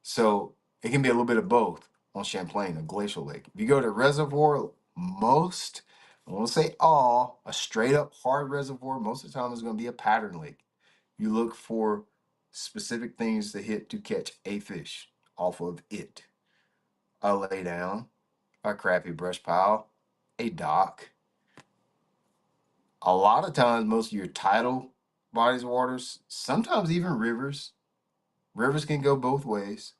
So it can be a little bit of both on Champlain, a glacial lake. If you go to reservoir, I won't say all, a straight up hard reservoir, most of the time is going to be a pattern lake. You look for specific things to hit to catch a fish off of it. A lay down, a crappie brush pile, a dock. A lot of times, most of your tidal bodies of waters, sometimes even rivers can go both ways.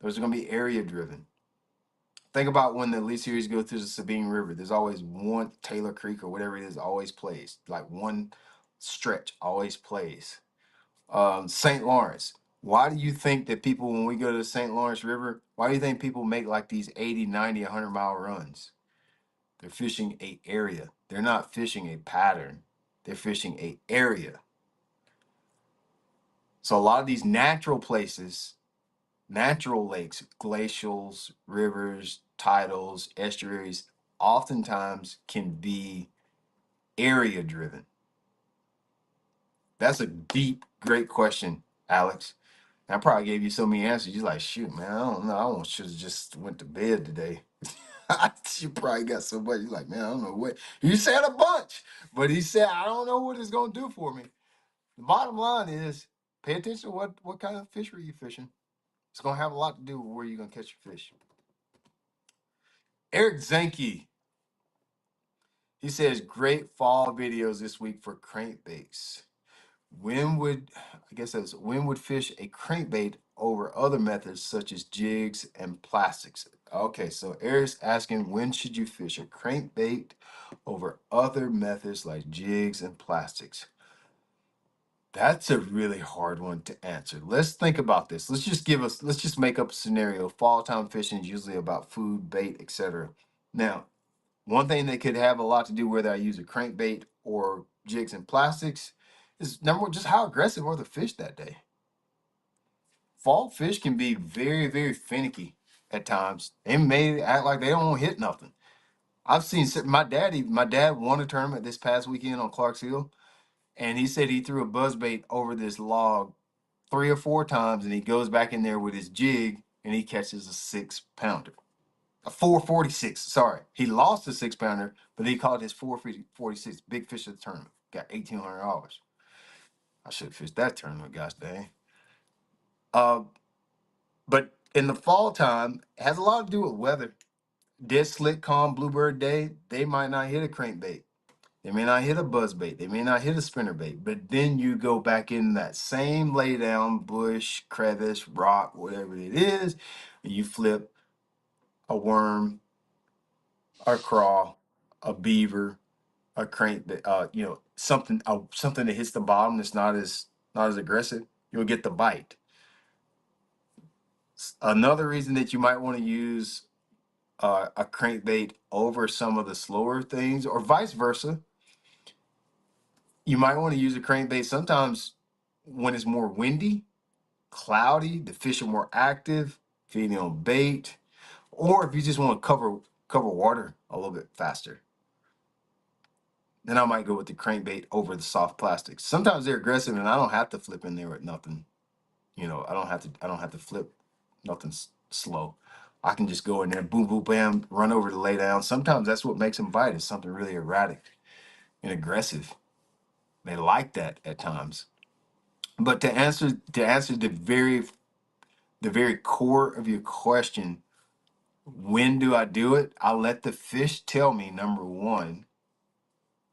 Those are going to be area driven. Think about when the Elite Series go through the Sabine River. There's always one Taylor Creek or whatever it is always plays. Like one stretch always plays. St. Lawrence. Why do you think that people, when we go to the St. Lawrence River, why do you think people make like these 80, 90, 100-mile runs? They're fishing a area. They're not fishing a pattern. They're fishing a area. So a lot of these natural places, natural lakes, glacials, rivers, tidals, estuaries, oftentimes can be area driven. That's a deep, great question, Alex. I probably gave you so many answers. You're like, shoot, man, I don't know. I almost should have just went to bed today. You probably got so much. You're like, man, I don't know what. You said a bunch, but he said, I don't know what it's going to do for me. The bottom line is pay attention to what kind of fishery you're fishing. It's going to have a lot to do with where you're going to catch your fish. Eric Zanke, he says, great fall videos this week for crankbaits. When would fish a crankbait over other methods such as jigs and plastics? Okay, so Eric's asking, when should you fish a crankbait over other methods like jigs and plastics? That's a really hard one to answer. Let's think about this. Let's just make up a scenario. Fall time fishing is usually about food, bait, etc. Now, one thing that could have a lot to do whether I use a crankbait or jigs and plastics is number one, just how aggressive are the fish that day. Fall fish can be very, very finicky at times. They may act like they don't hit nothing. I've seen my dad won a tournament this past weekend on Clark's Hill, and he said he threw a buzzbait over this log 3 or 4 times, and he goes back in there with his jig and he catches a 6 pounder. A 446. Sorry, he lost a 6 pounder, but he caught his 446 big fish of the tournament. Got $1,800. I should have fished that tournament, gosh dang. But in the fall time, it has a lot to do with weather. Dead slick, calm, bluebird day, they might not hit a crankbait. They may not hit a buzzbait. They may not hit a spinnerbait. But then you go back in that same laydown, bush, crevice, rock, whatever it is, and you flip a worm, a craw, a beaver, a crankbait, something that hits the bottom that's not as aggressive. You'll get the bite. Another reason that you might want to use a crankbait over some of the slower things, or vice versa. You might want to use a crankbait sometimes when it's more windy, cloudy, the fish are more active, feeding on bait, or if you just want to cover water a little bit faster. Then I might go with the crankbait over the soft plastics. Sometimes they're aggressive, and I don't have to flip in there with nothing. I don't have to flip nothing slow. I can just go in there, boom, boom, bam, run over to lay down. Sometimes that's what makes them bite is something really erratic and aggressive. They like that at times. But to answer the very core of your question, when do I do it? I let the fish tell me, number one,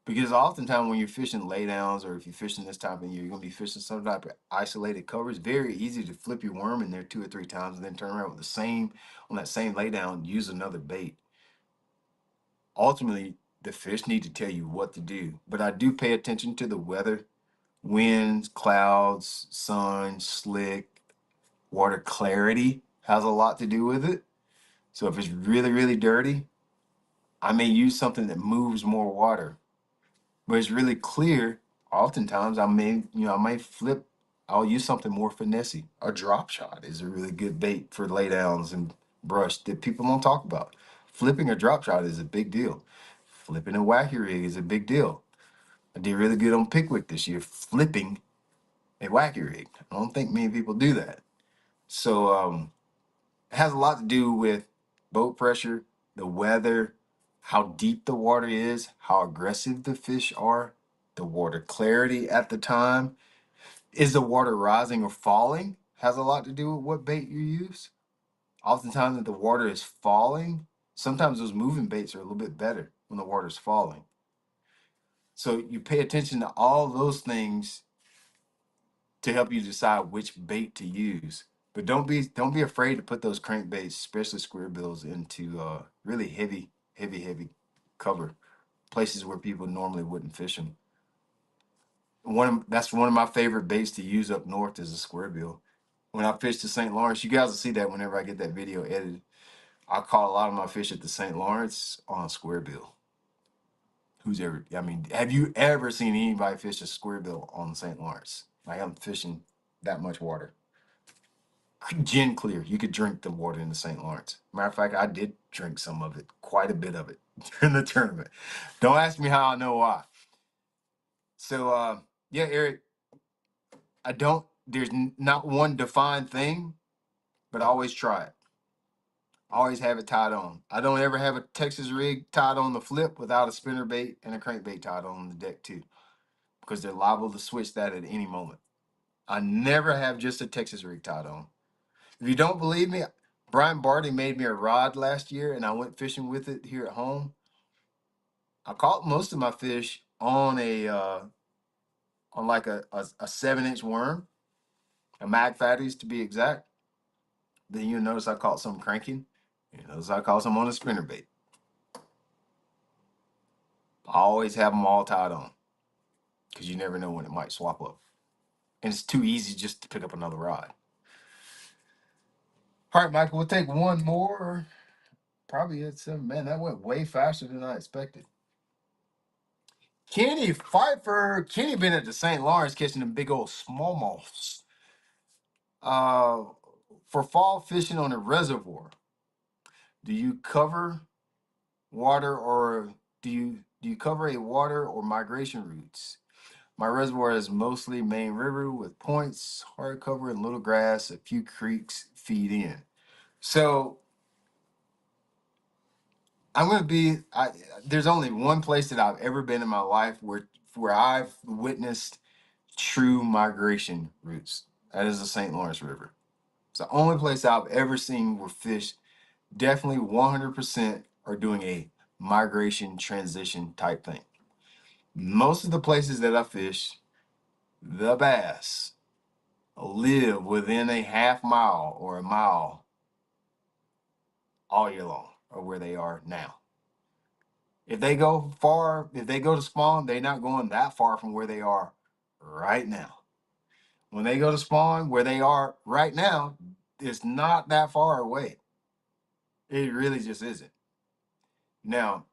because oftentimes when you're fishing laydowns or if you're fishing this type of year, you're gonna be fishing some type of isolated cover. It's very easy to flip your worm in there 2 or 3 times and then turn around with the same on that same laydown, use another bait. Ultimately, the fish need to tell you what to do. But I do pay attention to the weather, winds, clouds, sun, slick, water clarity has a lot to do with it. So if it's really, really dirty, I may use something that moves more water. But it's really clear, oftentimes I may flip, I'll use something more finessey. A drop shot is a really good bait for laydowns and brush that people don't talk about. Flipping a drop shot is a big deal. Flipping a wacky rig is a big deal. I did really good on Pickwick this year, flipping a wacky rig. I don't think many people do that. So it has a lot to do with boat pressure, the weather, how deep the water is, how aggressive the fish are, the water clarity at the time. Is the water rising or falling? Has a lot to do with what bait you use. Oftentimes, if the water is falling, sometimes those moving baits are a little bit better when the water is falling. So you pay attention to all those things to help you decide which bait to use. But don't be afraid to put those crankbaits, especially square bills, into really heavy, heavy, heavy cover places where people normally wouldn't fish them. That's one of my favorite baits to use up north is a square bill. When I fish the St. Lawrence, you guys will see that whenever I get that video edited. I caught a lot of my fish at the St. Lawrence on a square bill. Have you ever seen anybody fish a square bill on the St. Lawrence? Like I'm fishing that much water. Gin clear. You could drink the water in the St. Lawrence. Matter of fact, I did drink some of it, quite a bit of it during the tournament. Don't ask me how I know why. So yeah, Eric, I don't not one defined thing, but I always try it. I always have it tied on. I don't ever have a Texas rig tied on the flip without a spinner bait and a crankbait tied on the deck too, because they're liable to switch that at any moment. I never have just a Texas rig tied on. If you don't believe me, Brian Barty made me a rod last year, and I went fishing with it here at home. I caught most of my fish on on like a 7-inch worm, a Mag Fatties to be exact. Then you notice I caught some cranking. You notice I caught some on a spinner bait. I always have them all tied on because you never know when it might swap up. And it's too easy just to pick up another rod. All right, Michael, we'll take one more. Probably it's man, that went way faster than I expected. Kenny Pfeiffer. Kenny been at the St. Lawrence catching them big old smallmouths. For fall fishing on a reservoir, do you cover water or do you cover a water or migration routes? My reservoir is mostly main river with points, hard cover, and little grass. A few creeks feed in. So I'm gonna be. There's only one place that I've ever been in my life where I've witnessed true migration routes. That is the St. Lawrence River. It's the only place I've ever seen where fish definitely 100% are doing a migration transition type thing. Most of the places that I fish, the bass live within a half mile or a mile all year long of where they are now. If they go far, if they go to spawn, they're not going that far from where they are right now. When they go to spawn, where they are right now, it's not that far away. It really just isn't. Now,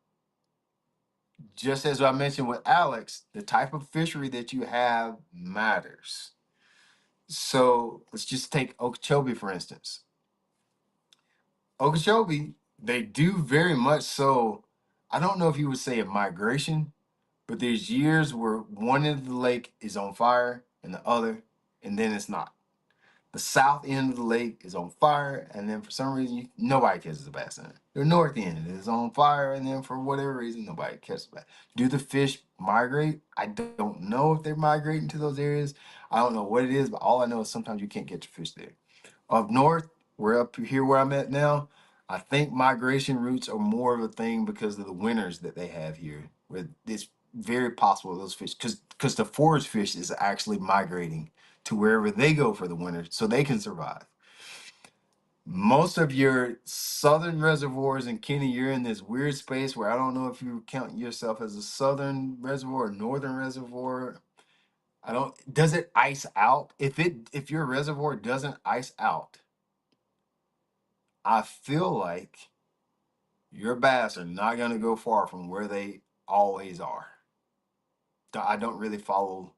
just as I mentioned with Alex, the type of fishery that you have matters. So let's just take Okeechobee, for instance. Okeechobee, they do very much so. I don't know if you would say a migration, but there's years where one end of the lake is on fire and the other, and then it's not. The south end of the lake is on fire, and then for some reason, nobody catches a bass in it. The north end is on fire, and then for whatever reason, nobody catches a bass. Do the fish migrate? I don't know if they're migrating to those areas. I don't know what it is, but all I know is sometimes you can't get your fish there. Up north, we're up here where I'm at now. I think migration routes are more of a thing because of the winters that they have here. Where it's very possible those fish, because the forage fish is actually migrating to wherever they go for the winter so they can survive. Most of your southern reservoirs, and Kenny, you're in this weird space where I don't know if you count yourself as a southern reservoir or northern reservoir. I don't. Does it ice out? If your reservoir doesn't ice out, I feel like your bass are not going to go far from where they always are. I don't really follow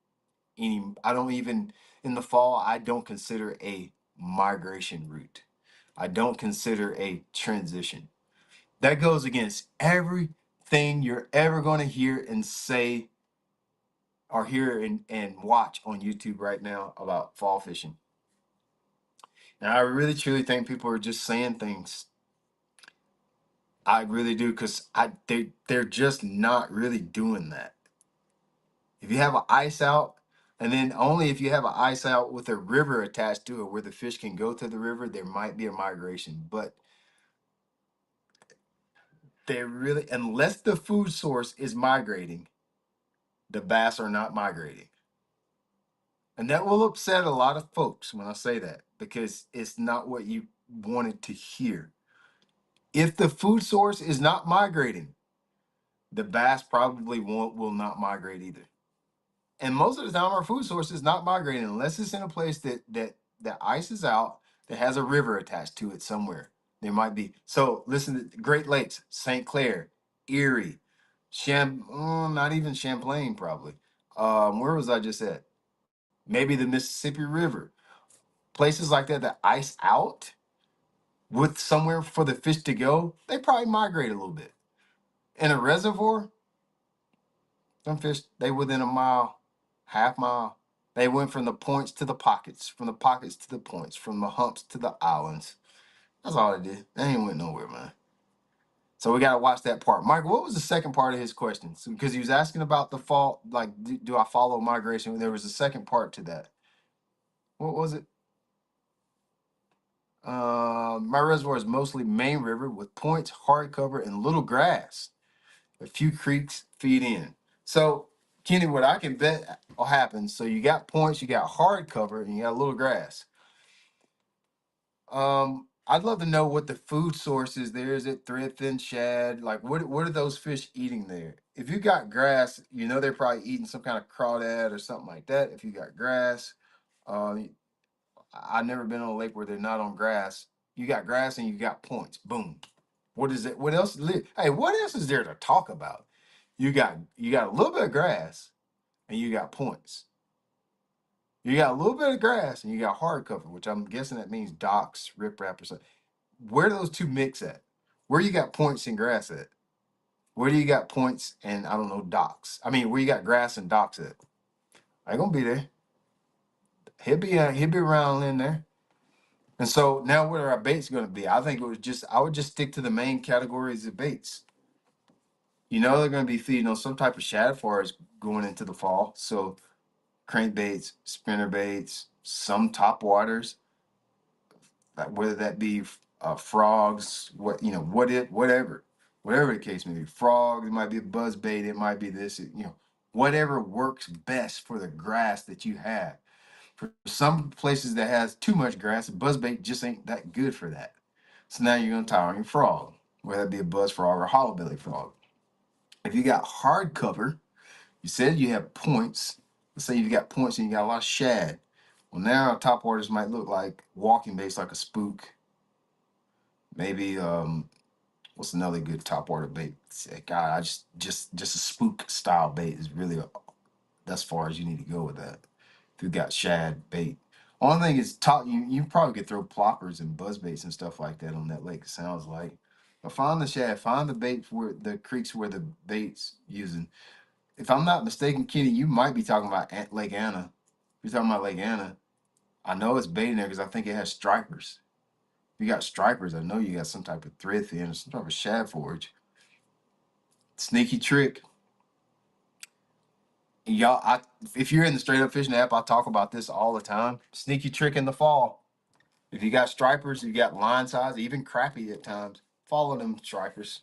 any. I don't even in the fall. I don't consider a migration route. I don't consider a transition. That goes against everything you're ever going to hear and say or hear and watch on YouTube right now about fall fishing. And I really truly think people are just saying things. I really do, because they're just not really doing that. If you have an ice out, and then only if you have an ice out with a river attached to it where the fish can go to the river, there might be a migration. But they really, unless the food source is migrating, the bass are not migrating. And that will upset a lot of folks when I say that, because it's not what you wanted to hear. If the food source is not migrating, the bass probably will not migrate either. And most of the time, our food source is not migrating unless it's in a place that ice is out, that has a river attached to it somewhere. There might be. So listen to Great Lakes, St. Clair, Erie, not even Champlain, probably. Where was I just at? Maybe the Mississippi River. Places like that that ice out with somewhere for the fish to go, they probably migrate a little bit. In a reservoir, some fish, they within a mile, half mile. They went from the points to the pockets, from the pockets to the points, from the humps to the islands. That's all they did. They ain't went nowhere, man. So we got to watch that part. Michael, what was the second part of his question? Because he was asking about the fall, like, do I follow migration? There was a second part to that. What was it? My reservoir is mostly main river with points, hard cover, and little grass. A few creeks feed in. So, Kenny, what I can bet will happen. So you got points, you got hard cover, and you got little grass. I'd love to know what the food source is there. Is it threadfin shad? Like, what are those fish eating there? If you got grass, you know they're probably eating some kind of crawdad or something like that. If you got grass, um, I've never been on a lake where they're not on grass. You got grass and you got points. Boom. What is it? What else? Hey, what else is there to talk about? You got a little bit of grass and you got points. You got a little bit of grass and you got hard cover, which I'm guessing that means docks, riprap, or something. Where do those two mix at? Where you got points and grass at? Where do you got points and I don't know docks? I mean, where you got grass and docks at? I ain't gonna be there. He'll be around in there. And so now what are our baits gonna be? I think I would just stick to the main categories of baits. You know they're gonna be feeding on some type of shad for us going into the fall. So crankbaits, spinner baits, some top waters, like whether that be frogs, whatever the case may be. Frogs, it might be a buzz bait, it might be this, whatever works best for the grass that you have. For some places that has too much grass, a buzz bait just ain't that good for that. So now you're gonna tie on your frog, whether it be a buzz frog or a hollow belly frog. If you got hard cover, you said you have points. Let's say you got points and you got a lot of shad. Well, now top waters might look like walking baits, like a spook. Maybe what's another good top water bait? God, I just a spook style bait is really that's far as you need to go with that. If you got shad bait, only thing is top you probably could throw ploppers and buzz baits and stuff like that on that lake. It sounds like, but find the shad, find the bait where the creeks where the bait's using. If I'm not mistaken, Kenny, you might be talking about Lake Anna. If you're talking about Lake Anna, I know it's bait in there because I think it has stripers. If you got stripers, I know you got some type of threadfin or some type of shad forage. Sneaky trick. Y'all, if you're in the Straight Up Fishing app, I talk about this all the time. Sneaky trick in the fall. If you got stripers, you got line size, even crappie at times, follow them stripers.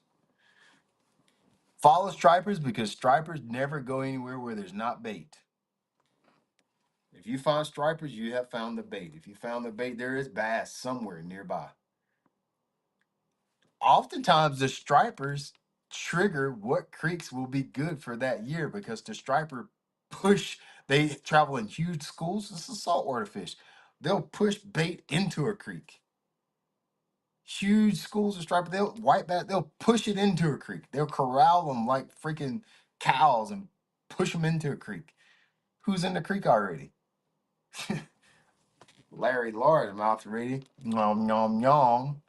Follow stripers because stripers never go anywhere where there's not bait. If you find stripers, you have found the bait. If you found the bait, there is bass somewhere nearby. Oftentimes, the stripers trigger what creeks will be good for that year because the striper push, they travel in huge schools. It's a saltwater fish. They'll push bait into a creek. Huge schools of striper, they'll white bass, they'll push it into a creek. They'll corral them like freaking cows and push them into a creek. Who's in the creek already? Larry Largemouth ready. Nom nom nom.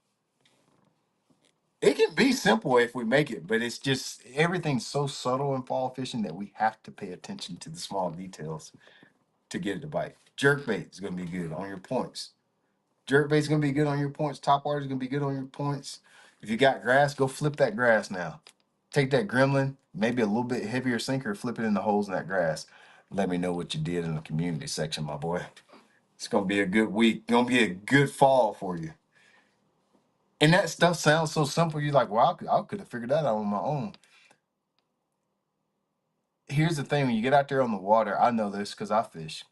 It can be simple if we make it, but it's just everything's so subtle in fall fishing that we have to pay attention to the small details to get it to bite. Jerkbait is going to be good on your points. Jerkbait is going to be good on your points. Top water is going to be good on your points. If you got grass, go flip that grass now. Take that gremlin, maybe a little bit heavier sinker, flip it in the holes in that grass. Let me know what you did in the community section, my boy. It's going to be a good week. Going to be a good fall for you. And that stuff sounds so simple. You're like, well, I could have figured that out on my own. Here's the thing: when you get out there on the water, I know this because I fish.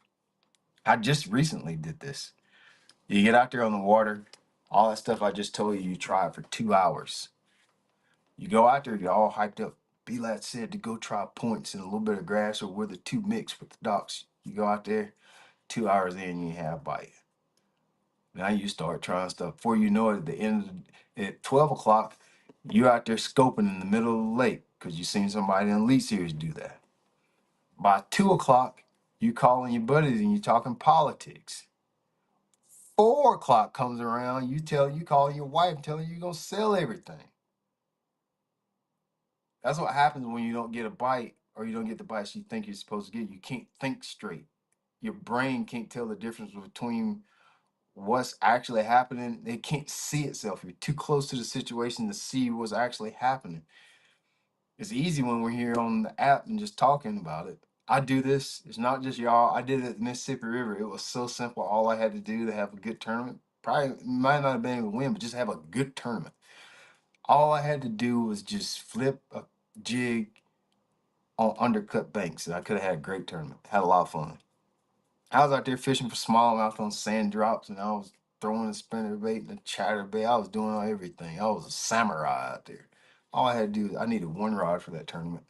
I just recently did this. You get out there on the water, all that stuff I just told you, you try it for 2 hours. You go out there, you're all hyped up. B-Lat said to go try points and a little bit of grass or where the two mix with the docks. You go out there, 2 hours in, you have a bite. Now you start trying stuff. Before you know it, at the end at 12 o'clock, you're out there scoping in the middle of the lake because you seen somebody in the Elite Series do that. By 2 o'clock, you calling your buddies and you talking politics. 4 o'clock comes around, you call your wife and tell her you're gonna sell everything. That's what happens when you don't get a bite or you don't get the bites you think you're supposed to get. You can't think straight. your brain can't tell the difference between what's actually happening. It can't see itself. You're too close to the situation to see what's actually happening. It's easy when we're here on the app and just talking about it. I do this. It's not just y'all. I did it at the Mississippi River. It was so simple. All I had to do to have a good tournament, probably might not have been able to win, but just have a good tournament. All I had to do was just flip a jig on undercut banks, and I could have had a great tournament. Had a lot of fun. I was out there fishing for smallmouth on sand drops, and I was throwing a spinner bait and a chatter bait. I was doing everything. I was a samurai out there. All I had to do, I needed one rod for that tournament,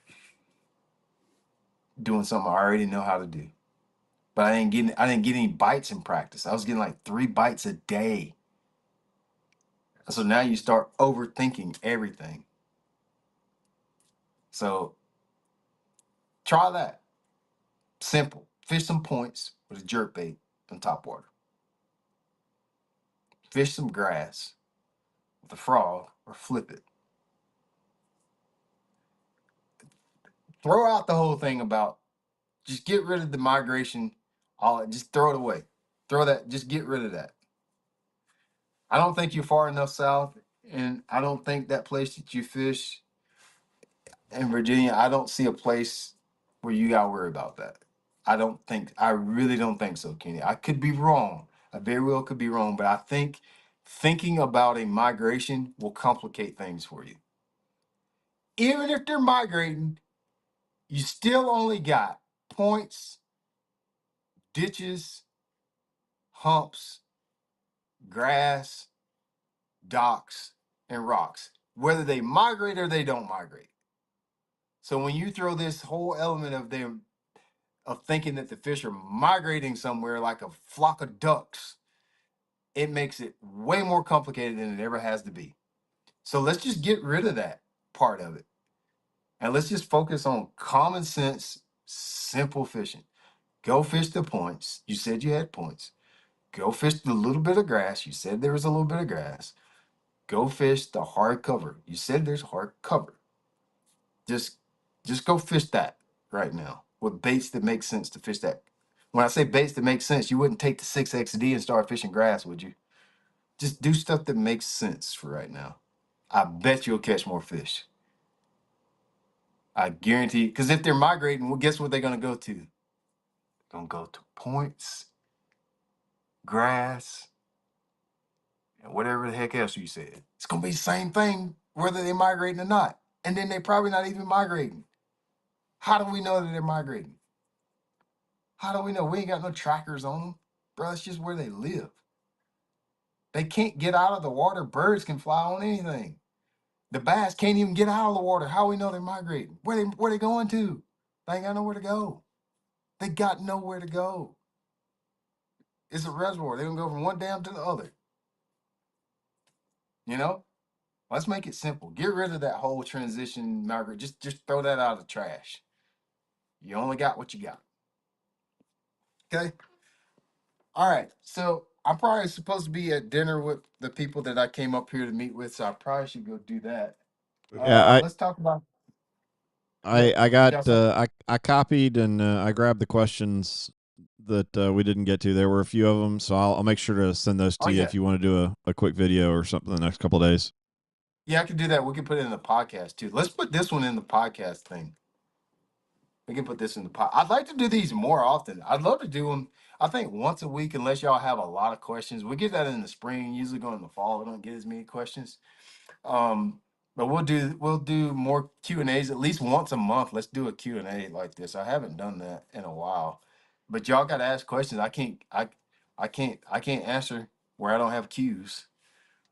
doing something I already know how to do. But I didn't get any bites in practice. I was getting like 3 bites a day. So now you start overthinking everything. So try that. Simple. Fish some points with a jerk bait on top water. Fish some grass with a frog or flip it. Throw out the whole thing about just get rid of the migration. All just throw it away. Throw that, just get rid of that. I don't think you're far enough south, and I don't think that place that you fish in Virginia, I don't see a place where you gotta worry about that. I really don't think so, Kenny. I could be wrong. I very well could be wrong, but I think thinking about a migration will complicate things for you. Even if they're migrating, you still only got points, ditches, humps, grass, docks, and rocks, whether they migrate or they don't migrate. So when you throw this whole element of them of thinking that the fish are migrating somewhere like a flock of ducks, it makes it way more complicated than it ever has to be. So let's just get rid of that part of it. And let's just focus on common sense, simple fishing. Go fish the points. You said you had points. Go fish the little bit of grass. You said there was a little bit of grass. Go fish the hard cover. You said there's hard cover. Just just go fish that right now with baits that make sense to fish that. When I say baits that make sense, you wouldn't take the 6XD and start fishing grass, would you? Just do stuff that makes sense for right now. I bet you'll catch more fish. I guarantee. Because if they're migrating, well, guess what they're gonna go to? They're gonna go to points, grass, and whatever the heck else you said. It's gonna be the same thing whether they're migrating or not. And then they're probably not even migrating. How do we know that they're migrating? How do we know? We ain't got no trackers on them. Bro, that's just where they live. They can't get out of the water. Birds can fly on anything. The bass can't even get out of the water. How we know they're migrating? Where they going to? They ain't got nowhere to go. They got nowhere to go. It's a reservoir. They're gonna go from one dam to the other. You know? Let's make it simple. Get rid of that whole transition migrate. Just throw that out of the trash. You only got what you got. Okay. All right. So I'm probably supposed to be at dinner with the people that I came up here to meet with, so I probably should go do that. Yeah, Let's talk about. I Yep, I you got got something? I copied and I grabbed the questions that we didn't get to. There were a few of them, so I'll make sure to send those Oh to you yeah, if you want to do a quick video or something the next couple of days. yeah, I can do that. We can put it in the podcast too. Let's put this one in the podcast thing. We can put this in the pod. I'd like to do these more often. I'd love to do them. I think once a week, unless y'all have a lot of questions. We get that in the spring. Usually go in the fall. We don't get as many questions. Um, but we'll do more Q and A's at least once a month. Let's do a Q and A like this. I haven't done that in a while. But y'all got to ask questions. I can't answer where I don't have Q's.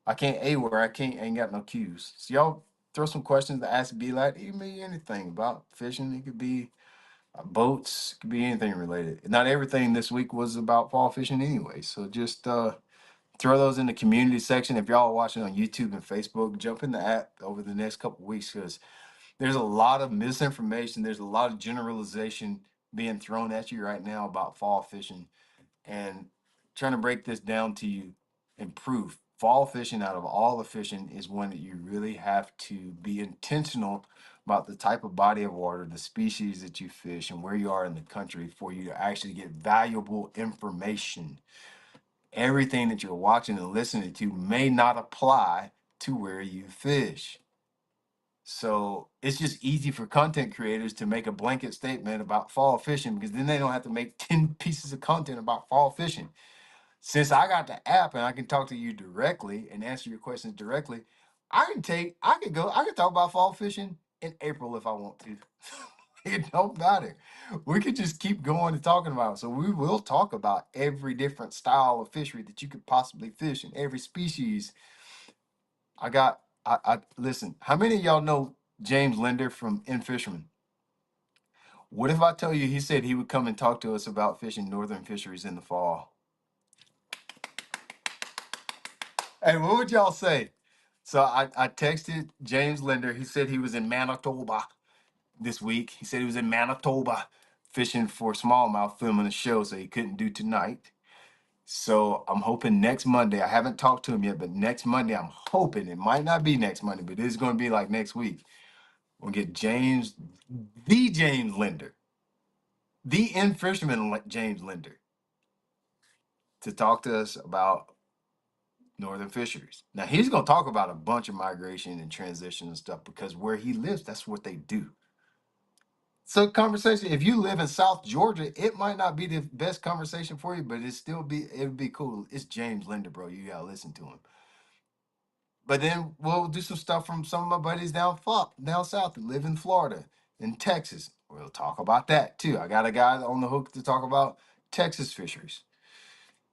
I can't A where I can't ain't got no Q's. So y'all throw some questions to ask Be like, it can be anything about fishing. It could be boats, it could be anything related. Not everything this week was about fall fishing anyway. So just throw those in the community section. If y'all are watching on YouTube and Facebook, jump in the app over the next couple weeks because there's a lot of misinformation. There's a lot of generalization being thrown at you right now about fall fishing, and trying to break this down to you in proof. fall fishing out of all the fishing is one that you really have to be intentional about the type of body of water, the species that you fish, and where you are in the country for you to actually get valuable information. Everything that you're watching and listening to may not apply to where you fish. So it's just easy for content creators to make a blanket statement about fall fishing because then they don't have to make 10 pieces of content about fall fishing. Since I got the app and I can talk to you directly and answer your questions directly, I can talk about fall fishing in April if I want to. It don't matter. We could just keep going and talking about it. So we will talk about every different style of fishery that you could possibly fish and every species. I listen, how many of y'all know James Linder from In Fisherman? What if I tell you he said he would come and talk to us about fishing northern fisheries in the fall? Hey, what would y'all say? So I texted James Linder. He said he was in Manitoba this week. He said he was in Manitoba fishing for smallmouth, filming a show, so he couldn't do tonight. So I'm hoping next Monday. I haven't talked to him yet, but next Monday, I'm hoping it might not be next Monday, but it's going to be like next week. We'll get James Linder, the In Fisherman James Linder, to talk to us about northern fisheries. Now he's going to talk about a bunch of migration and transition and stuff because where he lives, that's what they do. So conversation, if you live in South Georgia, it might not be the best conversation for you, but it would be cool. It's James Linder, bro. You gotta listen to him. But then we'll do some stuff from some of my buddies down south that live in Florida and Texas. We'll talk about that too. I got a guy on the hook to talk about Texas fisheries.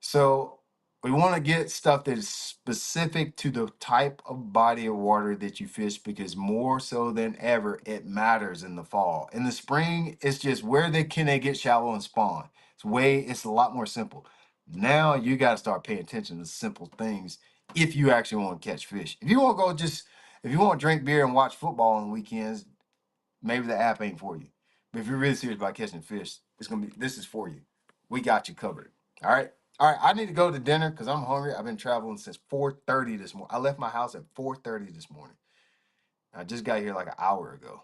So we want to get stuff that is specific to the type of body of water that you fish because more so than ever, it matters in the fall. In the spring, it's just can they get shallow and spawn? It's a lot more simple. Now you got to start paying attention to simple things if you actually want to catch fish. If you want to drink beer and watch football on the weekends, maybe the app ain't for you. But if you're really serious about catching fish, this is for you. We got you covered. All right. All right. I need to go to dinner because I'm hungry. I've been traveling since 4:30 this morning. I left my house at 4:30 this morning. I just got here like an hour ago.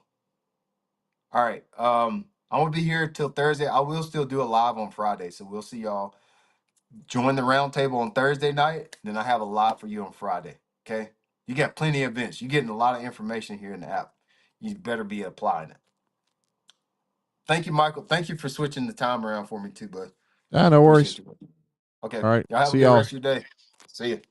All right. I'm gonna be here till Thursday. I will still do a live on Friday. So we'll see y'all. Join the round table on Thursday night. Then I have a live for you on Friday. Okay. You got plenty of events. You're getting a lot of information here in the app. You better be applying it. Thank you, Michael. Thank you for switching the time around for me too, bud. No worries. Appreciate you. Okay. All right. Y'all have a See good y'all. rest of your day. See you.